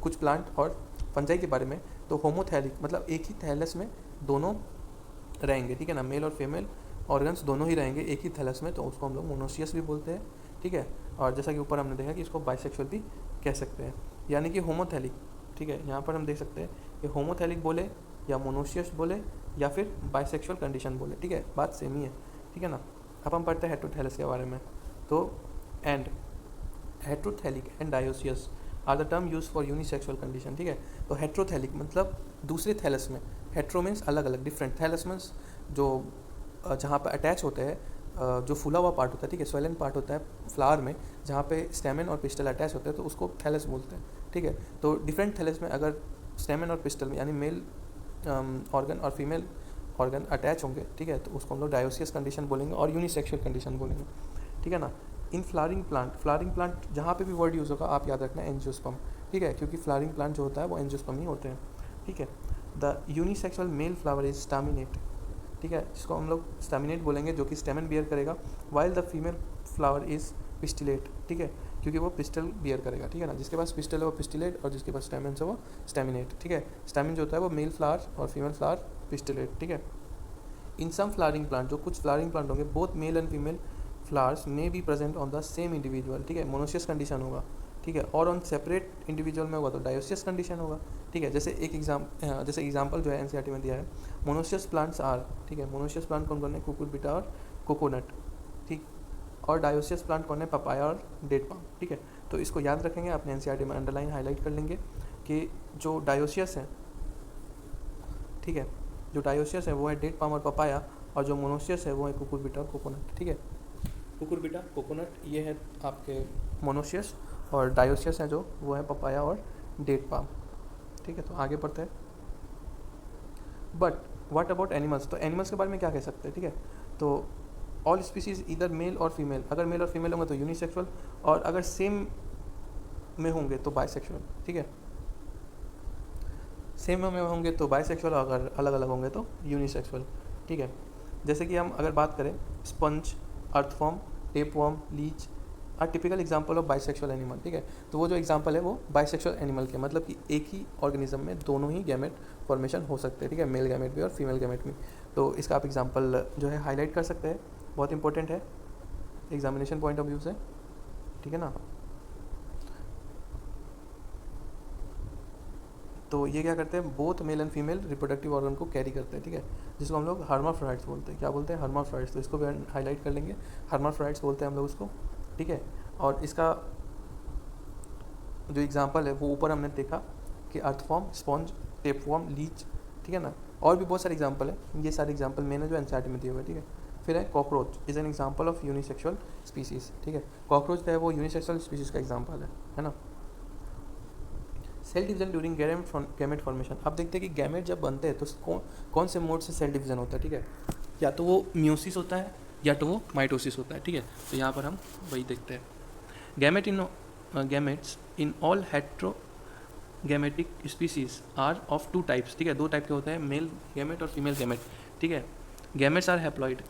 कुछ प्लांट और फंजाई के बारे में तो होमोथैलिक मतलब एक ही थैलस में दोनों रहेंगे, ठीक है ना, मेल और फीमेल ऑर्गन्स दोनों ही रहेंगे एक ही थैलस में, तो उसको हम लोग मोनोशियस भी बोलते हैं, ठीक है। और जैसा कि ऊपर हमने देखा कि इसको बाइसेक्सुअल भी कह सकते हैं, यानी कि होमोथैलिक, ठीक है। यहाँ पर हम देख सकते हैं कि होमोथैलिक बोले या मोनोशियस बोले या फिर बाइसेक्सुअल कंडीशन बोले, ठीक है, बात सेम ही है, ठीक है ना। अब हम पढ़ते हैं हेटेरोथैलस के बारे में। तो and heterothallic and dioecious are the term use for unisexual condition, ठीक है। तो हेटेरोथैलिक मतलब दूसरे थैलस में, हेट्रो मीन्स अलग अलग, डिफरेंट, थैलस मीन्स जो जहाँ पर अटैच होते हैं, जो फूला हुआ पार्ट होता है, ठीक है, स्वेलन पार्ट होता है फ्लावर में, जहाँ पे स्टेमन और पिस्टल अटैच होते हैं, तो उसको थैलस बोलते हैं, ठीक है। तो डिफरेंट थैलस में अगर स्टेमन और पिस्टल में यानी मेल ऑर्गन और फीमेल ऑर्गन अटैच होंगे, ठीक है, तो उसको हम लोग डायोसियस कंडीशन बोलेंगे और यूनिसेक्सुअल कंडीशन बोलेंगे, ठीक है ना। इन फ्लावरिंग प्लांट जहाँ पे भी वर्ड यूज़ होगा आप याद रखना एंजियोस्पर्म, ठीक है, क्योंकि फ्लावरिंग प्लांट जो होता है वो एंजियोस्पर्म ही होते हैं, ठीक है। The unisexual male flower is staminate, ठीक है, जिसको हम लोग स्टामिनेट बोलेंगे, जो कि स्टेमन बियर करेगा, while the female flower is pistillate, ठीक है, क्योंकि वो पिस्टल बियर करेगा, ठीक है ना। जिसके पास पिस्टल है वो पिस्टिलेट और जिसके पास स्टेमन है वो स्टेमिनेट, ठीक है। स्टेमन जो होता है वो मेल फ्लावर और फीमेल फ्लावर पिस्टिलेट, ठीक है। इन सम फ्लावरिंग प्लांट, जो कुछ फ्लावरिंग प्लांट होंगे, both male and female flowers may be present on the same individual, ठीक है, मोनोशियस कंडीशन होगा, ठीक है। और ऑन सेपरेट इंडिविजुअल में होगा तो डायोसियस कंडीशन होगा, ठीक है। जैसे एग्जांपल जो है एनसीईआरटी में दिया है, मोनोशियस प्लांट्स आर, ठीक है, मोनोशियस प्लांट कौन कौन है, कुकुरबिटा और कोकोनट, ठीक। और डायोसियस प्लांट कौन है, पपाया और डेट पाम, ठीक है। तो इसको याद रखेंगे, अपने एनसीईआरटी में अंडरलाइन हाईलाइट कर लेंगे कि जो डायोसियस है, ठीक है, जो डायोसियस है वो है डेट पाम और पपाया, और जो मोनोशियस है वो है कुकुरबिटा और कोकोनट, ठीक है। कुकुरबिटा कोकोनट ये है आपके मोनोशियस, और डायोसियस है जो वो है पपाया और डेट पाम, ठीक है। तो आगे बढ़ते हैं। बट व्हाट अबाउट एनिमल्स, तो एनिमल्स के बारे में क्या कह सकते हैं, ठीक है। तो ऑल स्पीसीज इधर मेल और फीमेल, अगर मेल और फीमेल होंगे तो यूनिसेक्सुअल, और अगर सेम में होंगे तो बाइसेक्सुअल, ठीक है। सेम में होंगे तो बाइसेक्सुअल, और अगर अलग अलग होंगे तो यूनिसेक्सुअल, ठीक है। जैसे कि हम अगर बात करें, sponge, earthworm, tapeworm, leech are typical example of bisexual animal, ठीक है। तो वो जो एग्जाम्पल है वो बाइसेक्सुअल एनिमल के, मतलब कि एक ही ऑर्गेनिज्म में दोनों ही गैमेट फॉर्मेशन हो सकते हैं, ठीक है, मेल गैमेट भी और फीमेल गैमेट भी। तो इसका आप एग्जाम्पल जो है हाईलाइट कर सकते हैं, बहुत इंपॉर्टेंट है एग्जामिनेशन पॉइंट ऑफ व्यू से, ठीक है ना। तो ये क्या करते हैं, both male and female reproductive organ को कैरी करते हैं, ठीक है, जिसको हम लोग हर्माफ्रोडाइट्स बोलते हैं। क्या बोलते हैं, हर्माफ्रोडाइट्स। तो इसको भी हाईलाइट कर लेंगे, हर्माफ्रोडाइट्स बोलते हैं हम लोग उसको, ठीक है। और इसका जो एग्जांपल है वो ऊपर हमने देखा कि अर्थफॉर्म, स्पॉन्ज, टेपवॉर्म, लीच, ठीक है ना। और भी बहुत सारे एग्जांपल है, ये सारे एग्जांपल मैंने जो एनसीईआरटी में दिए हुए, ठीक है। फिर है cockroach is an example of unisexual species, ठीक है। कॉकरोच जो है वो यूनिसेक्सुअल स्पीसीज का एग्जांपल है ना। Cell division during gamete formation, अब देखते हैं कि गैमेट जब बनते हैं तो कौन से मोड से सेल डिवीजन होता है, ठीक है। या तो वो म्यूसिस होता है या तो वो माइटोसिस होता है, ठीक है। तो यहाँ पर हम वही देखते हैं। Gametes in all heterogametic species are of two types, ठीक है, दो टाइप के होते हैं, मेल गैमेट और फीमेल गैमेट, ठीक है। Gametes are haploid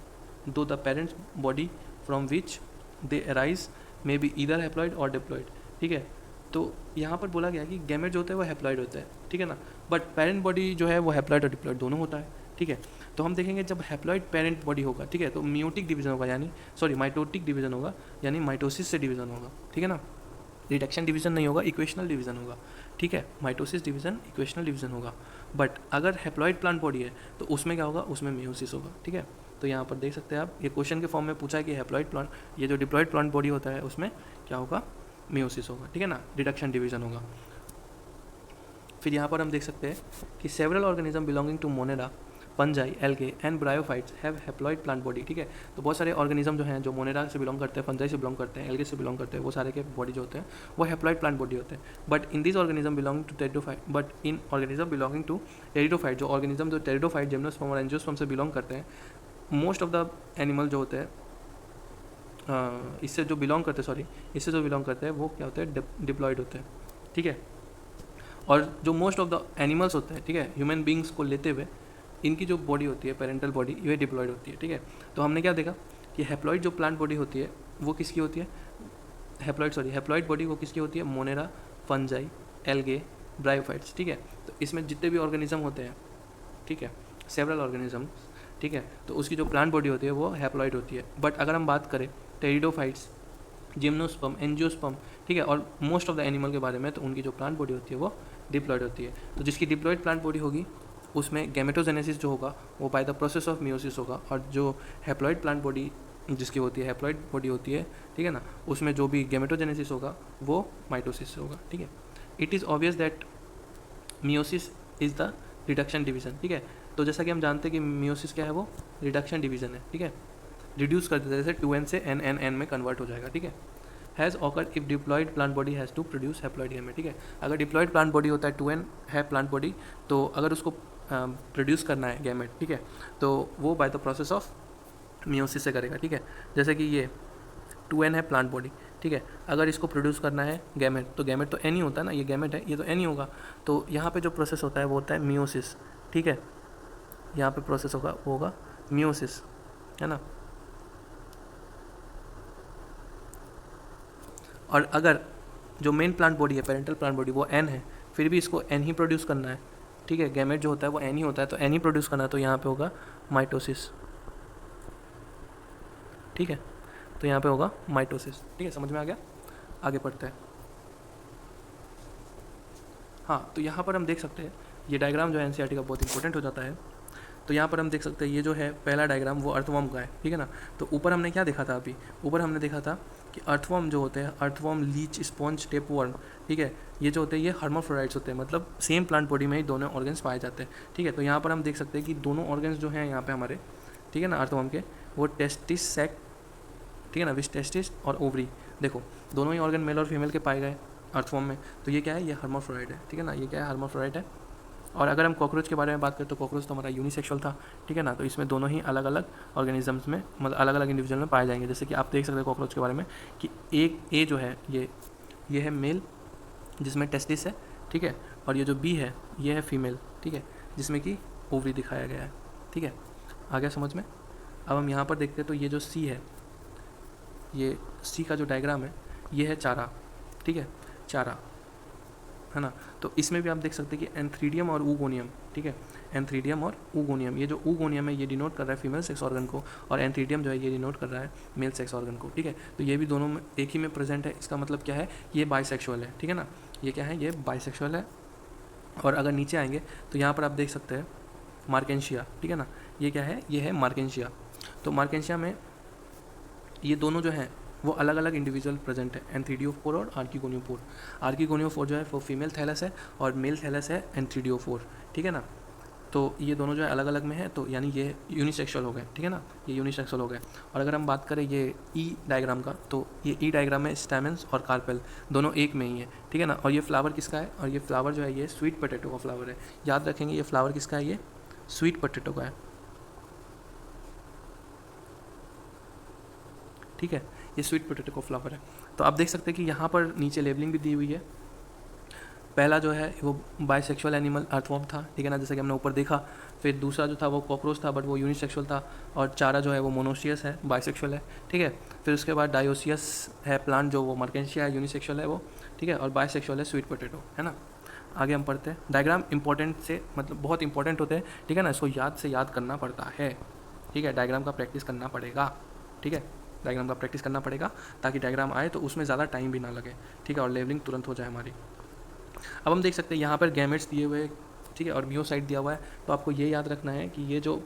though the parent body from which they arise may be either haploid और डिप्लॉइड, ठीक है। तो यहाँ पर बोला गया कि गैमेट जो होता है वो हैप्लॉइड होता है, ठीक है ना, बट पेरेंट बॉडी जो है वो हैप्लॉइड और डिप्लॉइड दोनों होता है, ठीक है। तो हम देखेंगे जब हैप्लॉइड पेरेंट बॉडी होगा, ठीक है, तो मियोटिक डिवीजन होगा, यानी माइटोटिक डिवीजन होगा, यानी माइटोसिस से डिवीजन होगा, ठीक है ना। रिडक्शन डिवीजन नहीं होगा, इक्वेशनल डिवीजन होगा, ठीक है। माइटोसिस डिवीजन, इक्वेशनल डिवीजन होगा। बट अगर हैप्लॉइड प्लांट बॉडी है तो उसमें क्या होगा, उसमें मियोसिस होगा, ठीक है। तो यहाँ पर देख सकते हैं आप, ये क्वेश्चन के फॉर्म में पूछा है कि हैप्लॉइड प्लांट, ये जो डिप्लॉइड प्लांट बॉडी होता है उसमें क्या होगा, मियोसिस होगा, ठीक है ना, रिडक्शन डिवीजन होगा। फिर यहाँ पर हम देख सकते हैं कि several organism belonging to monera, fungi, algae and bryophytes have haploid plant body, ठीक है। तो बहुत सारे ऑर्गेनिज्म जो हैं जो मोनेरा से बिलोंग करते हैं, फंजाई से बिलोंग करते हैं, एल्गे से बिलोंग करते हैं, वो सारे के बॉडी जो होते हैं वो हैप्लॉइड प्लांट बॉडी होते हैं। But in this organism belonging to pteridophyte, but in organism belonging to pteridophyte, जो ऑर्गेनिज्म जो टेरिडोफाइट, जिम्नोस्पर्म और एंजियोस्पर्म से बिलोंग करते हैं, मोस्ट ऑफ द एनिमल जो होते हैं इससे जो बिलोंग करते हैं वो क्या होते हैं, डिप्लॉइड होते हैं, ठीक है। और जो मोस्ट ऑफ द एनिमल्स होते हैं, ठीक है, ह्यूमन बींग्स को लेते हुए इनकी जो बॉडी होती है, पेरेंटल बॉडी, ये डिप्लॉइड होती है, ठीक है। तो हमने क्या देखा कि हैप्लॉइड जो प्लांट बॉडी होती है वो किसकी होती है, हैप्लॉइड बॉडी वो किसकी होती है, मोनेरा, फंजाई, एल्गे, ब्रायोफाइट्स, ठीक है। तो इसमें जितने भी ऑर्गेनिज्म होते हैं, ठीक है, सेवरल ऑर्गेनिज्म, ठीक ठीक है, तो उसकी जो प्लांट बॉडी होती है वो हैप्लॉइड होती है। बट अगर हम बात करें टेरिडोफाइट्स, जिम्नोस्पर्म, एंजियोस्पर्म, ठीक है, और मोस्ट ऑफ द एनिमल के बारे में, तो उनकी जो प्लांट बॉडी होती है वो डिप्लॉइड होती है। तो जिसकी डिप्लॉइड प्लांट बॉडी होगी उसमें गैमेटोजेनेसिस जो होगा वो by the process of meiosis होगा, और जो हैप्लॉइड प्लांट बॉडी जिसकी होती है, हैप्लॉइड बॉडी होती है, ठीक है ना, उसमें जो भी गैमेटोजेनेसिस होगा वो माइटोसिस से होगा। ठीक है, it is obvious that meiosis is the reduction division. ठीक है, तो जैसा कि हम जानते हैं कि मियोसिस क्या है, वो रिडक्शन डिवीजन है। ठीक है, रिड्यूस कर देता है, जैसे 2n से n में कन्वर्ट हो जाएगा। ठीक है, has occur if diploid plant body has to produce haploid gamete. ठीक है, अगर डिप्लॉयड प्लांट बॉडी होता है 2n है प्लांट बॉडी, तो अगर उसको प्रोड्यूस करना है गैमेट, ठीक है, तो वो by the process of meiosis से करेगा। ठीक है, जैसे कि ये 2n है प्लांट बॉडी, ठीक है, अगर इसको प्रोड्यूस करना है गैमेट, तो गैमेट तो n ही होता है ना, ये गैमेट है, ये तो n ही होगा। तो यहाँ पे जो प्रोसेस होता है वो होता है मियोसिस। ठीक है, यहाँ पे प्रोसेस होगा वो होगा मियोसिस, है ना। और अगर जो मेन प्लांट बॉडी है, पेरेंटल प्लांट बॉडी, वो n है, फिर भी इसको n ही प्रोड्यूस करना है, ठीक है, गैमेट जो होता है वो n ही होता है, तो n ही प्रोड्यूस करना है, तो यहाँ पे होगा माइटोसिस। ठीक है, तो यहाँ पे होगा माइटोसिस। ठीक है, समझ में आ गया, आगे पढ़ते हैं। हाँ, तो यहाँ पर हम देख सकते हैं, ये डायग्राम जो है एनसीईआरटी का बहुत इंपॉर्टेंट हो जाता है। तो यहाँ पर हम देख सकते हैं ये जो है पहला डायग्राम वो अर्थवर्म का है। ठीक है ना, तो ऊपर हमने क्या देखा था, अभी ऊपर हमने देखा था कि अर्थवर्म जो होते हैं, अर्थवर्म, लीच, स्पॉन्ज, टेपवर्म, ठीक है, ये जो होते हैं ये हर्माफ्रोडाइट्स होते हैं, मतलब सेम प्लांट बॉडी में ही दोनों ऑर्गन्स पाए जाते हैं। ठीक है, तो यहाँ पर हम देख सकते हैं कि दोनों ऑर्गन्स जो हैं यहाँ पे हमारे, ठीक है ना, अर्थवर्म के, वो टेस्टिस सैक, ठीक है ना, विच टेस्टिस और ओवरी, देखो दोनों ही ऑर्गन मेल और फीमेल के पाए गए अर्थवर्म में। तो ये क्या है, ये हर्माफ्रोडाइट है। ठीक है ना, ये क्या है, हर्माफ्रोडाइट है। और अगर हम कॉकरोच के बारे में बात करें तो कॉकरोच तो हमारा यूनिसेक्सुअल था। ठीक है ना, तो इसमें दोनों ही अलग अलग ऑर्गेनिजम्स में, मतलब अलग अलग इंडिविजुअल में पाए जाएंगे। जैसे कि आप देख सकते हैं कॉकरोच के बारे में कि एक ए जो है ये है मेल जिसमें टेस्टिस है, ठीक है, और ये जो बी है ये है फीमेल, ठीक है, जिसमें कि ओवरी दिखाया गया है। ठीक है, आ गया समझ में। अब हम यहाँ पर देखते हैं तो ये जो सी है, ये सी का जो डायग्राम है ये है चारा। ठीक है, चारा है ना, तो इसमें भी आप देख सकते हैं कि एंथ्रीडियम और ऊगोनियम, ठीक है, एंथ्रीडियम और ऊगोनियम, ये जो ऊगोनियम है ये डिनोट कर रहा है फीमेल सेक्स ऑर्गन को, और एंथ्रीडियम जो है ये डिनोट कर रहा है मेल सेक्स ऑर्गन को। ठीक है, तो ये भी दोनों में एक ही में प्रेजेंट है, इसका मतलब क्या है, ये बाइसेक्सुअल है। ठीक है ना, ये क्या है, ये बाइसेक्सुअल है। और अगर नीचे आएंगे तो यहाँ पर आप देख सकते हैं मार्केंशिया, ठीक है ना, ये क्या है, ये है मार्केंशिया। तो मार्केंशिया में ये दोनों जो हैं वो अलग अलग इंडिविजुअल प्रेजेंट है, एंथ्रीडियोफोर और आर्किगोनियोफोर। आर्किगोनियोफोर जो है वो फीमेल थैलस है और मेल थैलस है एंथ्रीडियोफोर। ठीक है ना, तो ये दोनों जो है अलग अलग में है, तो यानी ये यूनिसेक्सुअल हो गए। ठीक है ना, ये यूनिसेक्सुअल हो गए। और अगर हम बात करें ये ई डायग्राम का, तो ये ई डायग्राम में स्टैमेंस और कार्पेल दोनों एक में ही है। ठीक है ना, और ये फ्लावर किसका है, और ये फ्लावर जो है ये स्वीट पोटैटो का फ्लावर है। याद रखेंगे ये फ्लावर किसका है, ये स्वीट पोटैटो का है। ठीक है, ये स्वीट पोटैटो का फ्लावर है। तो आप देख सकते हैं कि यहाँ पर नीचे लेबलिंग भी दी हुई है। पहला जो है वो बाइसेक्सुअल एनिमल अर्थवर्म था, ठीक है ना, जैसे कि हमने ऊपर देखा। फिर दूसरा जो था वो कॉकरोच था, बट वो यूनिसेक्सुअल था। और चारा जो है वो मोनोसियस है, बाइसेक्सुअल है। ठीक है, फिर उसके बाद डायोसियस है प्लांट, जो वो मर्केंशिया है, यूनिसेक्सुअल है वो। ठीक है, और बाइसेक्सुअल है स्वीट पोटैटो, है ना। आगे हम पढ़ते हैं। डायग्राम इंपॉर्टेंट से, मतलब बहुत इंपॉर्टेंट होते हैं, ठीक है ना, इसको याद से याद करना पड़ता है। ठीक है, डायग्राम का प्रैक्टिस करना पड़ेगा। ठीक है, डायग्राम का प्रैक्टिस करना पड़ेगा ताकि डायग्राम आए तो उसमें ज़्यादा टाइम भी ना लगे। ठीक है, और लेवलिंग तुरंत हो जाए हमारी। अब हम देख सकते हैं यहाँ पर गैमेट्स दिए हुए, ठीक है, और मियोसाइट दिया हुआ है। तो आपको ये याद रखना है कि ये जो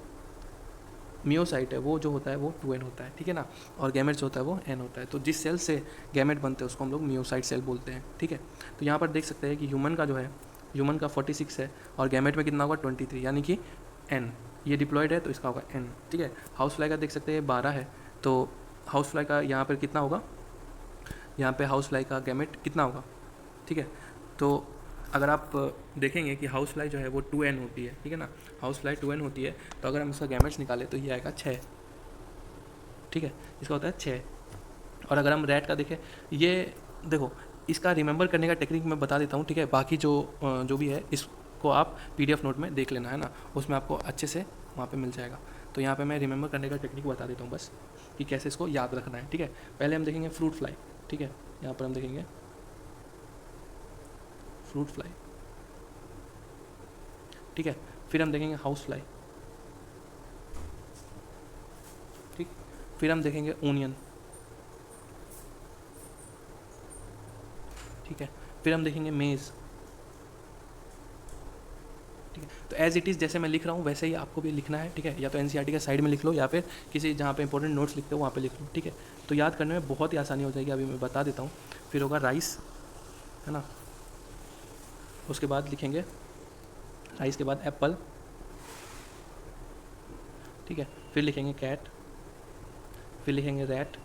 मियोसाइट है वो जो होता है वो 2n होता है, ठीक है ना, और गैमेट्स होता है वो n होता है। तो जिस सेल से गैमेट बनते हैं उसको हम लोग मियोसाइट सेल बोलते हैं। ठीक है, तो यहाँ पर देख सकते हैं कि ह्यूमन का जो है, ह्यूमन का 46 है और गैमेट में कितना होगा 23, यानी कि n। ये डिप्लॉयड है तो इसका होगा n। ठीक है, हाउस फ्लाई का देख सकते हैं 12 है, तो हाउस फ्लाई का यहाँ पर कितना होगा, यहाँ पे हाउस फ्लाई का गैमेट कितना होगा। ठीक है, तो अगर आप देखेंगे कि हाउस फ्लाई जो है वो 2n होती है, ठीक है ना, हाउस फ्लाई 2n होती है, तो अगर हम इसका गैमेट्स निकालें तो ये आएगा 6। ठीक है, इसका होता है 6। और अगर हम रैट का देखें, ये देखो इसका रिमेंबर करने का टेक्निक मैं बता देता हूँ। ठीक है, बाकी जो भी है इसको आप PDF नोट में देख लेना, है ना, उसमें आपको अच्छे से वहाँ पे मिल जाएगा। तो यहाँ पे मैं रिमेंबर करने का टेक्निक बता देता हूँ बस, कि कैसे इसको याद रखना है। ठीक है, पहले हम देखेंगे फ्रूट फ्लाई। ठीक है, यहाँ पर हम देखेंगे फ्रूट फ्लाई। ठीक है, फिर हम देखेंगे हाउस फ्लाई। फिर हम देखेंगे ओनियन, ठीक है, फिर हम देखेंगे मेज़, ठीक है। तो एज इट इज़ जैसे मैं लिख रहा हूँ वैसे ही आपको भी लिखना है, ठीक है, या तो एनसीईआरटी के साइड में लिख लो या फिर किसी जहाँ पे इंपॉर्टेंट नोट्स लिखते हो वहाँ पे लिख लो, ठीक है। तो याद करने में बहुत ही आसानी हो जाएगी, अभी मैं बता देता हूँ। फिर होगा राइस, है ना, उसके बाद लिखेंगे राइस के बाद एप्पल, ठीक है, फिर लिखेंगे कैट, फिर लिखेंगे रैट,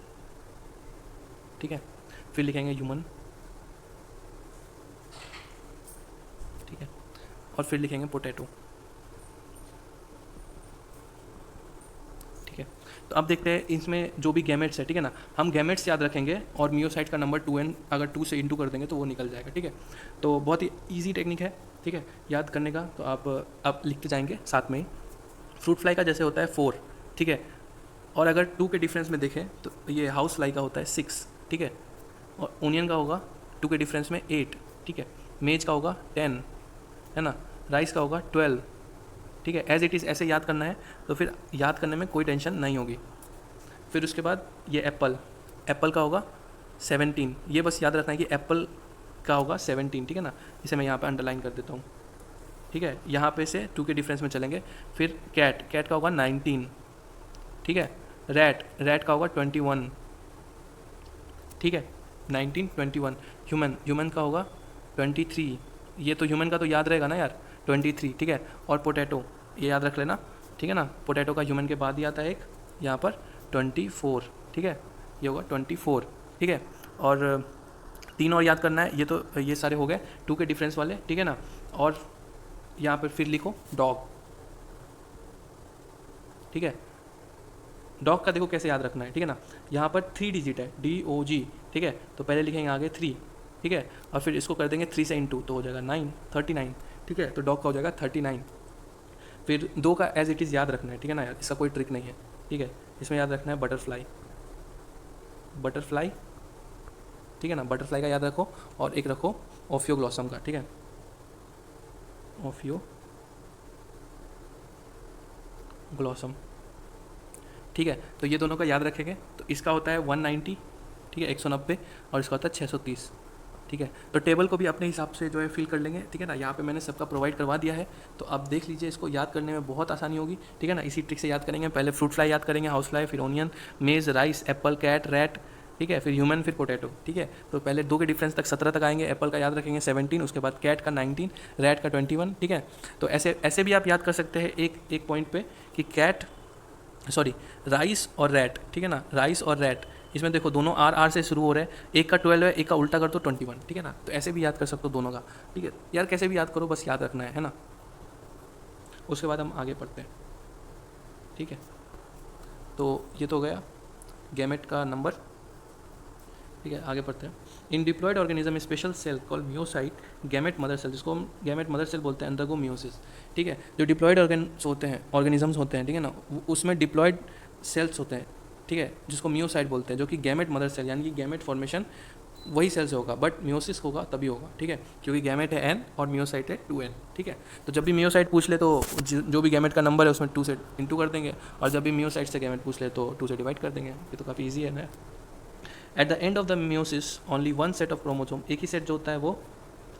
ठीक है, फिर लिखेंगे ह्यूमन, ठीक है, और फिर लिखेंगे पोटैटो, ठीक है। तो अब देखते हैं इसमें जो भी गैमेट्स है, ठीक है ना, हम गैमेट्स याद रखेंगे और मियोसाइट का नंबर 2n अगर 2 से इंटू कर देंगे तो वो निकल जाएगा, ठीक है। तो बहुत ही ईजी टेक्निक है, ठीक है, याद करने का। तो आप लिखते जाएंगे साथ में ही। फ्रूट फ्लाई का जैसे होता है 4, ठीक है, और अगर 2 के डिफरेंस में देखें तो ये हाउस फ्लाई का होता है 6, ठीक है, और ओनियन का होगा 2 के डिफरेंस में 8, ठीक है, मेज का होगा 10, है ना, राइस का होगा 12, ठीक है। एज इट इज़ ऐसे याद करना है, तो फिर याद करने में कोई टेंशन नहीं होगी। फिर उसके बाद ये एप्पल, एप्पल का होगा 17, ये बस याद रखना है कि एप्पल का होगा 17, ठीक है ना, इसे मैं यहाँ पे अंडरलाइन कर देता हूँ, ठीक है। यहाँ पे से 2 के डिफरेंस में चलेंगे। फिर कैट, कैट का होगा 19, ठीक है, रैट, रैट का होगा 21, ठीक है, 19 21। ह्यूमन, ह्यूमन का होगा 23, ये तो ह्यूमन का तो याद रहेगा ना यार, 23, ठीक है। और पोटैटो, ये याद रख लेना, ठीक है ना, पोटैटो का ह्यूमन के बाद ही आता है एक यहाँ पर 24, ठीक है, ये होगा 24, ठीक है। और 3 और याद करना है, ये तो ये सारे हो गए 2 के डिफरेंस वाले, ठीक है ना। और यहाँ पर फिर लिखो डॉग, ठीक है, डॉग का देखो कैसे याद रखना है, ठीक है ना, यहाँ पर 3 डिजिट है DOG, ठीक है, तो पहले लिखेंगे आगे 3, ठीक है, और फिर इसको कर देंगे 3 से इंटू तो हो जाएगा 9, 39, ठीक है, तो डॉग का हो जाएगा 39। फिर 2 का एज इट इज़ याद रखना है, ठीक है ना यार, इसका कोई ट्रिक नहीं है, ठीक है। इसमें याद रखना है बटरफ्लाई, बटरफ्लाई, ठीक है ना, बटरफ्लाई का याद रखो, और एक रखो ओफियोग्लॉसम का, ठीक है, ओफियोग्लॉसम, ठीक है। तो ये दोनों का याद रखेंगे। तो इसका होता है 190, ठीक है, 190, और इसका होता है 630, ठीक है। तो टेबल को भी अपने हिसाब से जो है फिल कर लेंगे, ठीक है ना, यहाँ पे मैंने सबका प्रोवाइड करवा दिया है। तो आप देख लीजिए, इसको याद करने में बहुत आसानी होगी, ठीक है ना। इसी ट्रिक से याद करेंगे, पहले फ्रूट फ्लाई याद करेंगे, हाउस फ्लाई, फिर ओनियन, मेज़, राइस, एप्पल, कैट, रैट, ठीक है, फिर ह्यूमन, फिर पोटैटो, ठीक है। तो पहले 2 के डिफरेंस तक 17 तक आएंगे, एप्पल का याद रखेंगे 17, उसके बाद कैट का 19, रैट का 21, ठीक है। तो ऐसे ऐसे भी आप याद कर सकते हैं एक पॉइंट पे कि कैट, सॉरी, राइस और रैट, ठीक है ना, राइस और रैट, इसमें देखो दोनों आर से शुरू हो रहे हैं, एक का 12 है, एक का उल्टा कर दो 21, ठीक है ना। तो ऐसे भी याद कर सकते हो दोनों का, ठीक है यार, कैसे भी याद करो, बस याद रखना है ना। उसके बाद हम आगे पढ़ते हैं, ठीक है। तो ये तो हो गया गैमेट का नंबर, ठीक है, आगे पढ़ते हैं। In diploid organism special cell called meiocyte gamete mother cell, जिसको हम गैमेट मदर सेल बोलते हैं, अंडरगो मियोसिस, ठीक है। जो डिप्लॉयड ऑर्गेन्स होते हैं, ऑर्गेनिजम्स होते हैं, ठीक है ना, उसमें डिप्लॉयड सेल्स होते हैं, ठीक है, जिसको मियोसाइट बोलते हैं, जो कि गैमेट मदर सेल, यानी कि गैमेट फॉर्मेशन वही सेल से होगा, बट मियोसिस होगा तभी होगा, ठीक है, क्योंकि गैमेट है N और मियोसाइट है 2N, ठीक है। तो जब भी मियोसाइट पूछ ले तो जो भी गैमेट का नंबर है उसमें 2 से इंटू कर देंगे, और जब भी मियोसाइट से गैमेट पूछ ले तो 2 से डिवाइड कर देंगे। ये तो काफ़ी ईजी है ना। At the end of the meiosis only 1 set of chromosome, एक ही सेट जो होता है वो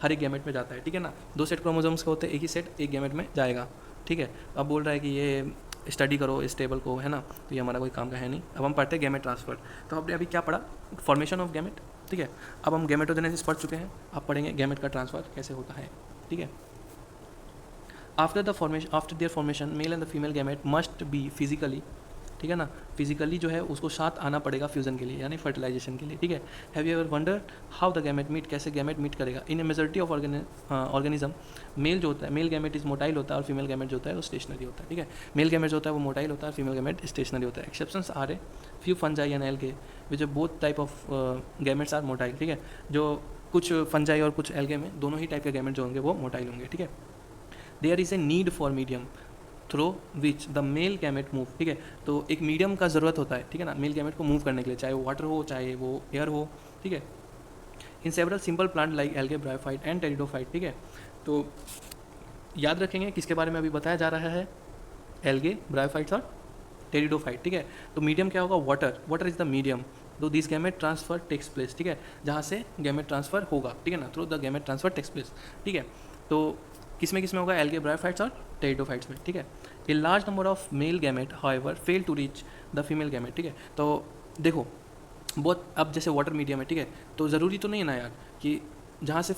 हर एक गैमेट में जाता है, ठीक है ना। 2 सेट क्रोमोसोम्स के होते हैं, एक ही सेट एक गैमेट में जाएगा, ठीक है। अब बोल रहा है कि ये स्टडी करो इस टेबल को, है ना, तो ये हमारा कोई काम का है नहीं। अब हम पढ़ते हैं गैमेट ट्रांसफर। तो हमने अभी क्या पढ़ा, फॉर्मेशन ऑफ गैमेट, ठीक है। अब हम गैमेटोजेनेसिस पढ़ चुके हैं, अब पढ़ेंगे गैमेट का ट्रांसफर कैसे होता है, ठीक है। After their formation mail and the female gamete must be physically, ठीक है ना, फिजिकली जो है उसको साथ आना पड़ेगा फ्यूजन के लिए, यानी फर्टिलाइजेशन के लिए, ठीक है। Have you ever wonder how the gamete meet, कैसे गैमेट मीट करेगा। In a majority of organism male जो होता है, मेल गैमेट इज मोटाइल होता है, और फीमेल गैमेट जो होता है वो स्टेशनरी होता है, ठीक है। मेल गैमेट जो होता है वो मोटाइल होता है, फीमेल गैमेट स्टेशनरी होता है। Exceptions are a few fungi and algae which both type of gametes are motile, ठीक है। जो कुछ फंजाई और कुछ एल्गे में दोनों ही टाइप के गैमेट जो होंगे वो मोटाइल होंगे, ठीक है। There is a need for medium through which the male gamete move, ठीक है। तो एक मीडियम का ज़रूरत होता है, ठीक है ना, मेल गैमेट को मूव करने के लिए, चाहे वो वाटर हो चाहे वो एयर हो, ठीक है। In several simple plant like algae, bryophyte and pteridophyte, ठीक है। तो याद रखेंगे किसके बारे में अभी बताया जा रहा है, एल्गे, ब्रायोफाइट्स और टेरिडोफाइट, ठीक है। तो मीडियम क्या होगा, water, water is the medium through this gamete transfer takes place, ठीक है, जहाँ से गैमेट ट्रांसफर होगा, ठीक है ना, through the gamete transfer takes place, ठीक है। तो किस में होगा, एल्गे ब्रायोफाइट्स और टेरिडोफाइट्स में, ठीक है। A large number of male gamete however fail to reach the female gamete, ठीक है। तो देखो बहुत, अब जैसे वाटर मीडियम है, ठीक है, तो ज़रूरी तो नहीं है ना यार कि जहाँ पे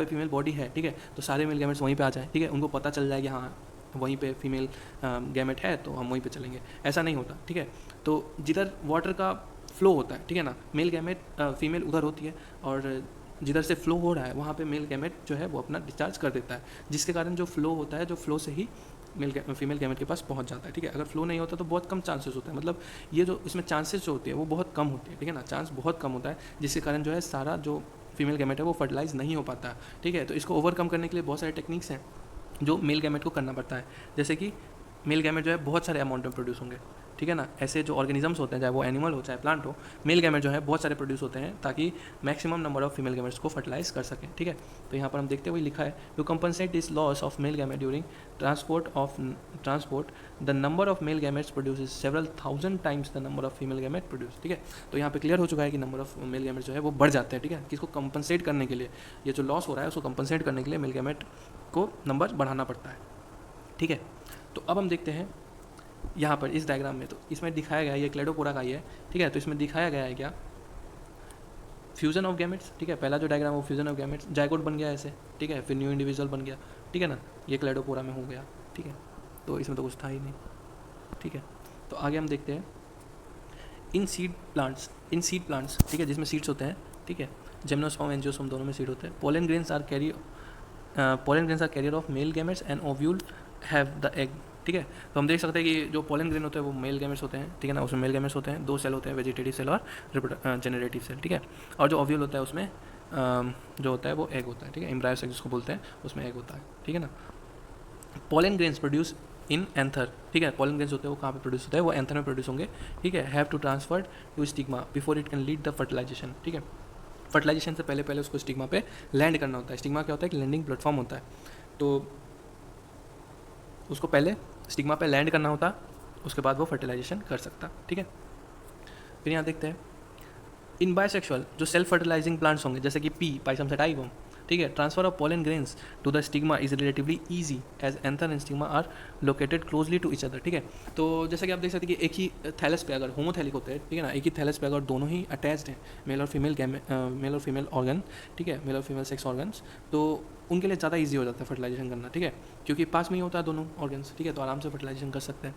फीमेल बॉडी है, ठीक है, तो सारे मेल गैमेट्स वहीं पे आ जाए, ठीक है, उनको पता चल जाए कि हाँ वहीं पे फीमेल गैमेट है तो हम वहीं पे चलेंगे, ऐसा नहीं होता, ठीक है। तो जिधर वाटर का फ्लो होता है, ठीक है ना, मेल गैमेट फीमेल उधर होती है, और जिधर से फ्लो हो रहा है वहाँ पे मेल गैमेट जो है वो अपना डिस्चार्ज कर देता है, जिसके कारण जो फ्लो होता है, जो फ्लो से ही फीमेल गैमेट के पास पहुँच जाता है, ठीक है। अगर फ्लो नहीं होता तो बहुत कम चांसेस होता है, मतलब ये जो इसमें चांसेस जो होती है वो बहुत कम होती है, ठीक है ना, चांस बहुत कम होता है, जिसके कारण जो है सारा जो फीमेल गैमेट है वो फर्टिलाइज नहीं हो पाता, ठीक है। तो इसको ओवरकम करने के लिए बहुत सारे टेक्निक्स हैं जो मेल गैमेट को करना पड़ता है, जैसे कि मेल गैमेट जो है बहुत सारे अमाउंट में प्रोड्यूस होंगे, ठीक है ना। ऐसे जो ऑर्गेनिजम्स होते हैं, चाहे वो एनिमल हो चाहे प्लांट हो, मेल गैमेट जो है बहुत सारे प्रोड्यूस होते हैं ताकि maximum number of female gametes को फर्टिलाइज कर सकें, ठीक है। तो यहाँ पर हम देखते हुए लिखा है, to compensate this loss of male gamete during transport the number of male gametes produce several thousand times the number of female gamete produce, ठीक है। तो यहाँ पे क्लियर हो चुका है कि नंबर ऑफ मेल गैमेट जो है वो बढ़ जाते हैं, ठीक है। किसको कंपनसेट करने के लिए, ये जो लॉस हो रहा है उसको कंपनसेट करने के लिए मेल गैमेट को नंबर बढ़ाना पड़ता है, ठीक है। तो अब हम देखते हैं यहाँ पर इस डायग्राम में, तो इसमें दिखाया गया है, ये क्लेडोपोरा का ही है, ठीक है। तो इसमें दिखाया गया है क्या, फ्यूजन ऑफ गैमेट्स, ठीक है। पहला जो डायग्राम वो फ्यूजन ऑफ गैमेट्स, जाइगोट बन गया ऐसे, ठीक है, फिर न्यू इंडिविजुअल बन गया, ठीक है ना, ये क्लेडोपोरा में हो गया, ठीक है। तो इसमें तो कुछ था ही नहीं, ठीक है। तो आगे हम देखते हैं इन सीड प्लांट्स, ठीक है, जिसमें सीड्स होते हैं, ठीक है, जिम्नोस्पर्म एंजियोस्पर्म दोनों में सीड होते हैं। Pollen grains are carrier of male gametes and ovule have the egg, ठीक है। तो हम देख सकते हैं कि जो पोलन ग्रेन होते हैं वो मेल गैमेट्स होते हैं, ठीक है ना, उसमें मेल गैमेट्स होते हैं, दो सेल होते हैं, वेजिटेटिव सेल और जनरेटिव सेल, ठीक है। और जो ओव्यूल होता है उसमें जो होता है वो एग होता है, ठीक है, एम्ब्रायो सेक्स जिसको बोलते हैं, उसमें एग होता है, ठीक है ना। Pollen grains produce in anther, ठीक है, पोलन ग्रेन्स होते हैं वो कहाँ पे प्रोड्यूस होते हैं, वो एंथर में प्रोड्यूस होंगे, ठीक है। Have to transfer to stigma before it can lead the fertilization, ठीक है। फर्टिलाइजेशन से पहले उसको स्टिग्मा पे लैंड करना होता है। स्टिग्मा क्या होता है, कि लैंडिंग प्लेटफॉर्म होता है, तो उसको पहले स्टिग्मा पे लैंड करना होता, उसके बाद वो फर्टिलाइजेशन कर सकता, ठीक है। फिर यहाँ देखते हैं इन बायसेक्सुअल जो सेल्फ फर्टिलाइजिंग प्लांट्स होंगे, जैसे कि पी पाइसम सेटाइवम, ठीक है, transfer of pollen grains to the stigma is relatively easy as anther and stigma are located closely to each other, ठीक है। तो जैसे कि आप देख सकते हैं कि एक ही थैलस पे अगर होमोथैलिक होते हैं, ठीक है ना, एक ही थैलस पे अगर दोनों ही अटैच्ड हैं, मेल और फीमेल ऑर्गन, ठीक है, मेल और फीमेल सेक्स ऑर्गन्स, तो उनके लिए ज़्यादा ईजी हो जाता है फर्टिलाइजेशन करना, ठीक है, क्योंकि पास में ही होता है दोनों ऑर्गन्स, ठीक है, तो आराम से फर्टिलाइजेशन कर सकते हैं।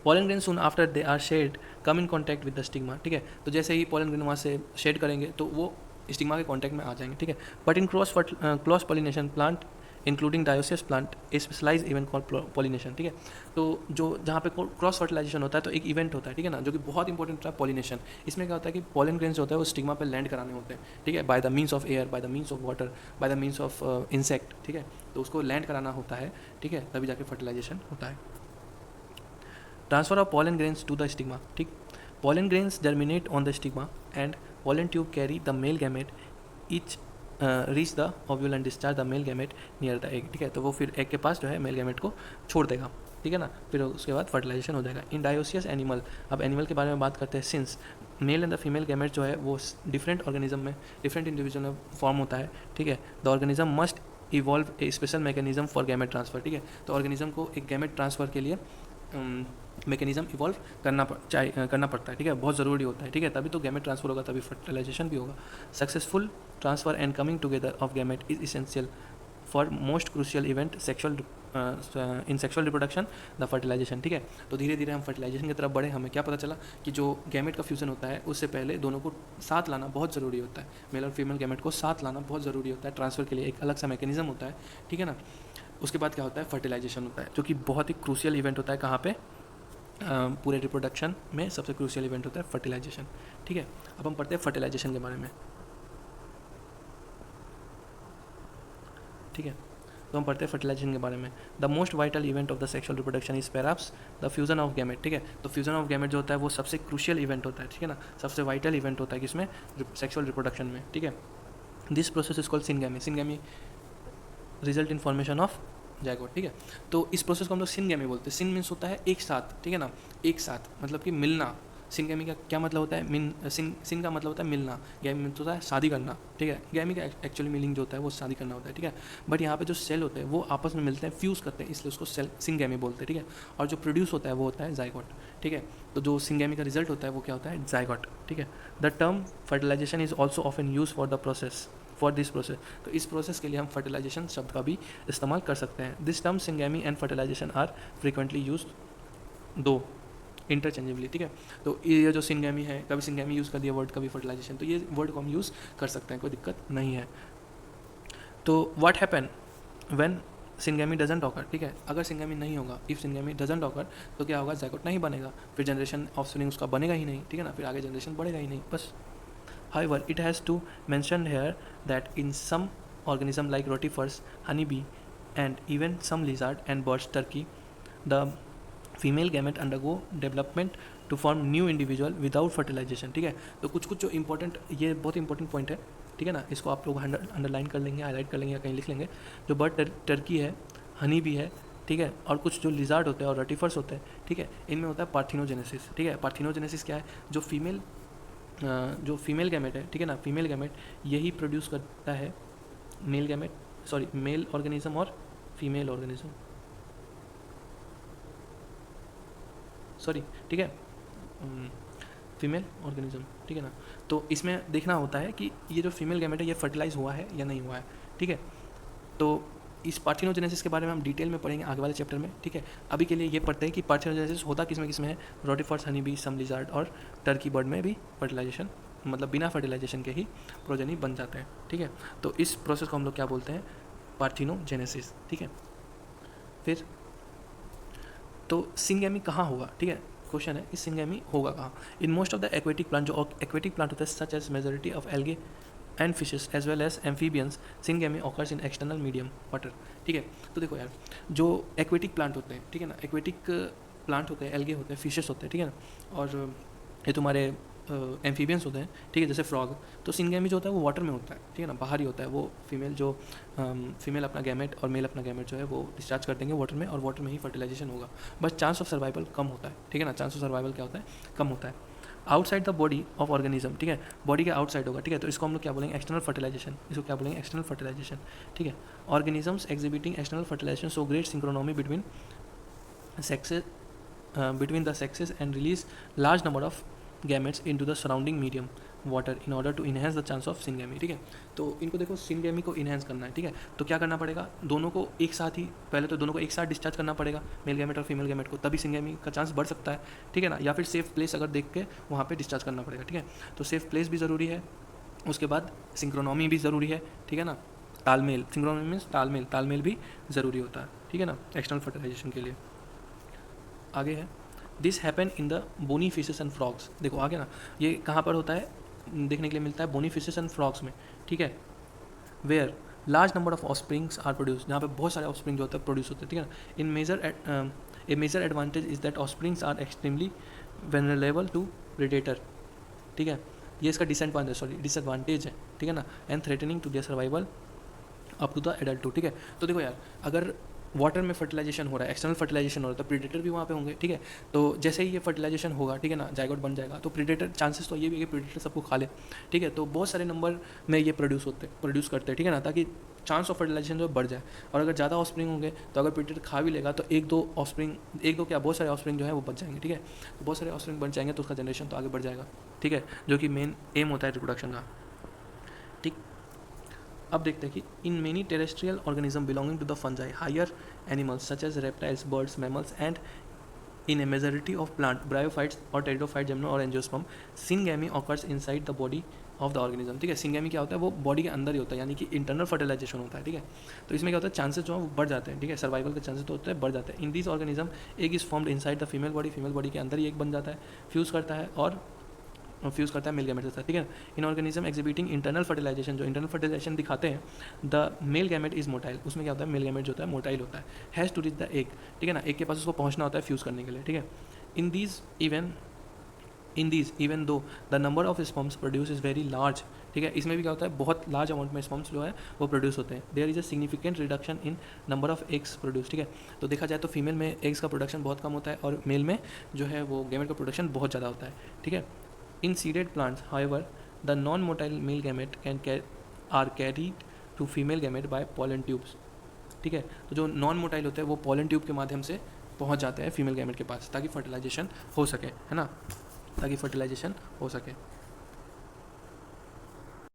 Pollen grain soon after they are shed come in contact with the stigma, ठीक है, तो जैसे ही पोलन ग्रेन वहाँ से शेड करेंगे तो वो स्टिग्मा के कॉन्टैक्ट में आ जाएंगे, ठीक है। But in cross pollination plant including dioecious plant specialise event call pollination, ठीक है। तो जो जहाँ पे क्रॉस फर्टिलाइजेशन होता है तो एक इवेंट होता है, ठीक है ना, जो कि बहुत इंपॉर्टेंट होता है, पॉलिनेशन। इसमें क्या होता है कि पोलन ग्रेन्स होता है वो स्टिग्मा पे लैंड कराने होते हैं, ठीक है, by the means of air, by the means of water, by the means of insect, ठीक है, तो उसको लैंड कराना होता है, ठीक है, तभी जाके फर्टिलाइजेशन होता है। Transfer of pollen grains to the stigma, ठीक, pollen grains germinate on the stigma and pollen tube carry the male gamete each reach the ovule and discharge the male gamete near the egg, ठीक है, तो वो फिर egg के पास जो है male gamete को छोड़ देगा, ठीक है ना, फिर उसके बाद फर्टिलाइजेशन हो जाएगा। इन डायोसियस एनिमल, अब एनिमल के बारे में बात करते हैं, since mail and the female gamete जो है वो डिफरेंट ऑर्गेनिज्म में, डिफरेंट इंडिविजुअल में फॉर्म होता है, ठीक है, the organism must evolve A special mechanism for gamete transfer, ठीक है, तो ऑर्गेनिज्म को एक गैमेट ट्रांसफर के लिए मैकेनिज्म इवॉल्व करना पड़ता है, ठीक है, बहुत ज़रूरी होता है, ठीक है, तभी तो गैमेट ट्रांसफर होगा, तभी फर्टिलाइजेशन भी होगा। Successful transfer and coming together of gamete is essential for most crucial event in sexual reproduction the fertilization, ठीक है। तो धीरे धीरे हम फर्टिलाइजेशन की तरफ बढ़े, हमें क्या पता चला कि जो गैमेट का फ्यूजन होता है उससे पहले दोनों को साथ लाना बहुत ज़रूरी होता है, मेल और फीमेल गैमेट को साथ लाना बहुत ज़रूरी होता है ट्रांसफ़र के लिए, एक अलग सा मैकेनिज्म होता है, ठीक है ना। उसके बाद क्या होता है, फर्टिलाइजेशन होता है, जो कि बहुत ही क्रूशियल इवेंट होता है, कहाँ पे, पूरे रिप्रोडक्शन में सबसे क्रूशियल इवेंट होता है फर्टिलाइजेशन, ठीक है। अब हम पढ़ते हैं फर्टिलाइजेशन के बारे में, ठीक है, तो हम पढ़ते हैं फर्टिलाइजेशन के बारे में। The most vital event of the sexual reproduction is perhaps the fusion of gamete, ठीक है, तो फ्यूजन ऑफ गैमेट जो होता है वो सबसे क्रूशियल इवेंट होता है, ठीक है ना, सबसे वाइटल इवेंट होता है किसमें, सेक्सुअल रिप्रोडक्शन में, ठीक है। This process is called syngamy. Syngamy result in formation of zygote, ठीक है। तो इस प्रोसेस को हम लोग सिनगेमी बोलते हैं। सिन मीन्स होता है एक साथ, ठीक है ना, एक साथ मतलब कि मिलना। सिनगेमी का क्या मतलब होता है, सिन का मतलब होता है मिलना, गैमी मीन्स होता है शादी करना, ठीक है। गैमी का एक्चुअली मीनिंग जो होता है वो शादी करना होता है, ठीक है। बट यहाँ पे जो सेल होते हैं वो आपस में मिलते हैं, फ्यूज़ करते हैं, इसलिए उसको सेल सिनगेमी बोलते हैं, ठीक है। और जो प्रोड्यूस होता है वो होता है जायगोट, ठीक है। तो जो सिनगेमी का रिजल्ट होता है वो क्या होता है, जायगोट, ठीक है। The term fertilization is also often use for the process, for this process. तो इस प्रोसेस के लिए हम फर्टिलाइजेशन शब्द का भी इस्तेमाल कर सकते हैं। This term syngamy and fertilization are frequently use दो इंटरचेंजेबली, ठीक है। तो ये जो सिंगेमी है, कभी सिंगेमी यूज़ कर दिया वर्ड, कभी फर्टिलाइजेशन, तो ये वर्ड को हम यूज़ कर सकते हैं, कोई दिक्कत नहीं है। तो what happen when syngamy doesn't occur, ठीक है। अगर सिंगेमी नहीं होगा, इफ सिंगेमी डजंट ऑकर, तो क्या होगा, जायगोट नहीं बनेगा, फिर जनरेशन ऑफ स्विनिंग उसका बनेगा ही नहीं, ठीक है ना, फिर आगे जनरेशन बढ़ेगा ही नहीं, बस। However, it has to mention here that in some organism like rotifers, honeybee, and even some lizard and birds, turkey, the female gamete undergo development to form new individual without fertilization, ठीक है। तो कुछ कुछ जो important, ये बहुत important point है, ठीक है ना, इसको आप लोग अंडरलाइन कर लेंगे, हाईलाइट कर लेंगे या कहीं लिख लेंगे। जो बर्ड टर्की है, हनी भी है, ठीक है, और कुछ जो लिजार्ड होते हैं और रटिफर्स होते हैं, ठीक है, इनमें होता है पार्थिनोजेनेसिस, ठीक है। पार्थिनोजेनेसिस क्या है, जो फीमेल गैमेट है, ठीक है ना, फीमेल गैमेट यही प्रोड्यूस करता है male gamete, sorry male organism और फीमेल ऑर्गेनिज्म, सॉरी, ठीक है, फीमेल ऑर्गेनिज्म, ठीक है ना। तो इसमें देखना होता है कि ये जो फीमेल गैमेट है ये फर्टिलाइज हुआ है या नहीं हुआ है, ठीक है। तो इस पार्थिनोजेनेसिस के बारे में हम डिटेल में पढ़ेंगे आगे वाले चैप्टर में, ठीक है। अभी के लिए ये पढ़ते हैं कि पार्थिनोजेनेसिस होता किस में है, रोटिफर्स, हनी बी, सम लिजार्ड और टर्की बर्ड में भी फर्टिलाइजेशन, मतलब बिना फर्टिलाइजेशन के ही प्रोजेनी बन जाते हैं, ठीक है। तो इस प्रोसेस को हम लोग क्या बोलते हैं, पार्थिनोजेनेसिस, ठीक है। फिर तो सिंगेमी कहाँ होगा, ठीक है, क्वेश्चन है, इस सिंगेमी होगा कहाँ। In most of the aquatic plant, जो एक्वेटिक प्लांट होता है such as majority of algae and fishes as well as amphibians, syngamy occurs in external medium water, ठीक है। तो देखो यार, जो एक्वेटिक प्लांट होते हैं, ठीक है ना, एक्वेटिक प्लांट होते हैं, एल्गे होते हैं, फिशेस होते हैं, ठीक है ना, और ये तुम्हारे एम्फीबियंस होते हैं, ठीक है, जैसे फ्रॉग। तो सिंगेमी जो होता है वो वाटर में होता है, ठीक है ना, बाहर ही होता है। वो फीमेल अपना गैमेट और मेल अपना गैमेट जो है वो डिस्चार्ज कर देंगे वाटर में, और वाटर में ही फर्टिलाइजेशन होगा, बस चांस ऑफ सर्वाइवल कम होता है, ठीक है ना। चांस ऑफ सर्वाइवल क्या होता है, कम होता है। Outside the body of organism, ठीक है, बॉडी के आउटसाइड होगा, ठीक है। तो इसको हम लोग क्या बोलेंगे, एक्सटर्नल फर्टिलाइजेशन, इसको क्या बोलेंगे, एक्सटर्नल फर्टिलाइजेशन, ठीक है। Organisms exhibiting external fertilisation show great synchrony between sexes between the sexes and release large number of gametes into the surrounding medium water in order to enhance the chance of syngamy, ठीक है। तो इनको देखो, syngamy को enhance करना है, ठीक है। तो क्या करना पड़ेगा, दोनों को एक साथ ही, पहले तो दोनों को एक साथ डिस्चार्ज करना पड़ेगा, मेल गैमेट और फीमेल गैमेट को, तभी सिंगेमी का चांस बढ़ सकता है, ठीक है ना। या फिर सेफ प्लेस अगर देख के वहाँ पे डिस्चार्ज करना पड़ेगा, ठीक है। तो सेफ प्लेस भी ज़रूरी है, उसके बाद सिंक्रोनोमी भी ज़रूरी है, ठीक है ना, तालमेल, सिंक्रोनोमी मीन्स तालमेल भी ज़रूरी होता है, ठीक है ना, एक्सटर्नल फर्टिलाइजेशन के लिए। आगे है, this happen in the bony fishes and frogs. देखो आगे ना, ये कहाँ पर होता है, देखने के लिए मिलता है बोनी फिशेस एंड फ्रॉग्स में, ठीक है। Where large number of offsprings are produce, जहाँ पे बहुत सारे ऑफस्प्रिंग जो होते हैं प्रोड्यूस होते हैं, ठीक है ना। A major advantage is that offsprings are extremely vulnerable to predator, ठीक है। ये इसका डिसएडवांटेज है, ठीक है ना, and threatening to their survival up to the adult, ठीक है। तो देखो यार, अगर वाटर में फर्टिलाइजेशन हो रहा है, एक्सटर्नल फर्टिलाइजेशन हो रहा है, तो प्रीडेटर भी वहाँ पे होंगे, ठीक है। तो जैसे ही ये फर्टिलाइजेशन होगा, ठीक है ना, जायगोट बन जाएगा, तो प्रीडेटर, चांसेस तो ये भी है कि प्रीडेटर सबको खा ले, ठीक है। तो बहुत सारे नंबर में ये प्रोड्यूस करते हैं, ठीक है ना, ताकि चांस ऑफ फर्टिलाइजेशन जो बढ़ जाए। और अगर ज़्यादा ऑफस्प्रिंग होंगे तो अगर प्रीडेटर खा भी लेगा तो एक दो क्या बहुत सारे ऑफस्प्रिंग जो है वो बच जाएंगे, ठीक है। तो बहुत सारे ऑफस्प्रिंग बच जाएंगे तो उसका जनरेशन तो आगे बढ़ जाएगा, ठीक है, जो कि मेन एम होता है रिप्रोडक्शन का, ठीक। अब देखते हैं कि in many terrestrial organism belonging to the fungi higher animals such as reptiles, birds, mammals and in a majority of plant bryophytes और टेरिडोफाइट, जेमनो और angiosperm, syngamy occurs inside the body of the organism, ठीक है। Syngamy क्या होता है, वो body के अंदर ही होता है, यानी कि इंटरनल फर्टिलाइजेशन होता है, ठीक है। तो इसमें क्या होता है, चांसेस जो है वो बढ़ जाते हैं, ठीक है, सर्वाइवल के चांसेस तो होते हैं, बढ़ जाते हैं। इन this organism egg is formed inside the female body के अंदर ही एक बन जाता है, फ्यूज़ करता है और फ्यूज़ करता है मेल गैमेट के साथ, ठीक है। In organism exhibiting internal fertilization, जो इंटरनल फर्टिलाइजेशन दिखाते हैं, the male gamete is motile, उसमें क्या होता है, मेल गैमेट जो होता है मोटाइल होता है, has to reach the egg, ठीक है ना, एग के पास उसको पहुंचना होता है फ्यूज़ करने के लिए, ठीक है। In these even though the number of sperms produce is very large, ठीक है। इसमें भी क्या होता है, बहुत लार्ज अमाउंट में स्पर्म्स जो है वो प्रोड्यूस होते हैं। There is a significant reduction in number of eggs produce, ठीक है। तो देखा जाए तो फीमेल में एग्स का प्रोडक्शन बहुत कम होता है और मेल में जो है वो गैमेट का प्रोडक्शन बहुत ज़्यादा होता है, ठीक है। In seeded plants however the non motile male gamete are carried to female gamete by pollen tubes, ठीक है। तो जो नॉन मोटाइल होते हैं वो पॉलन ट्यूब के माध्यम से पहुंच जाते हैं फीमेल गैमेट के पास ताकि फर्टिलाइजेशन हो सके, है ना, ताकि फर्टिलाइजेशन हो सके।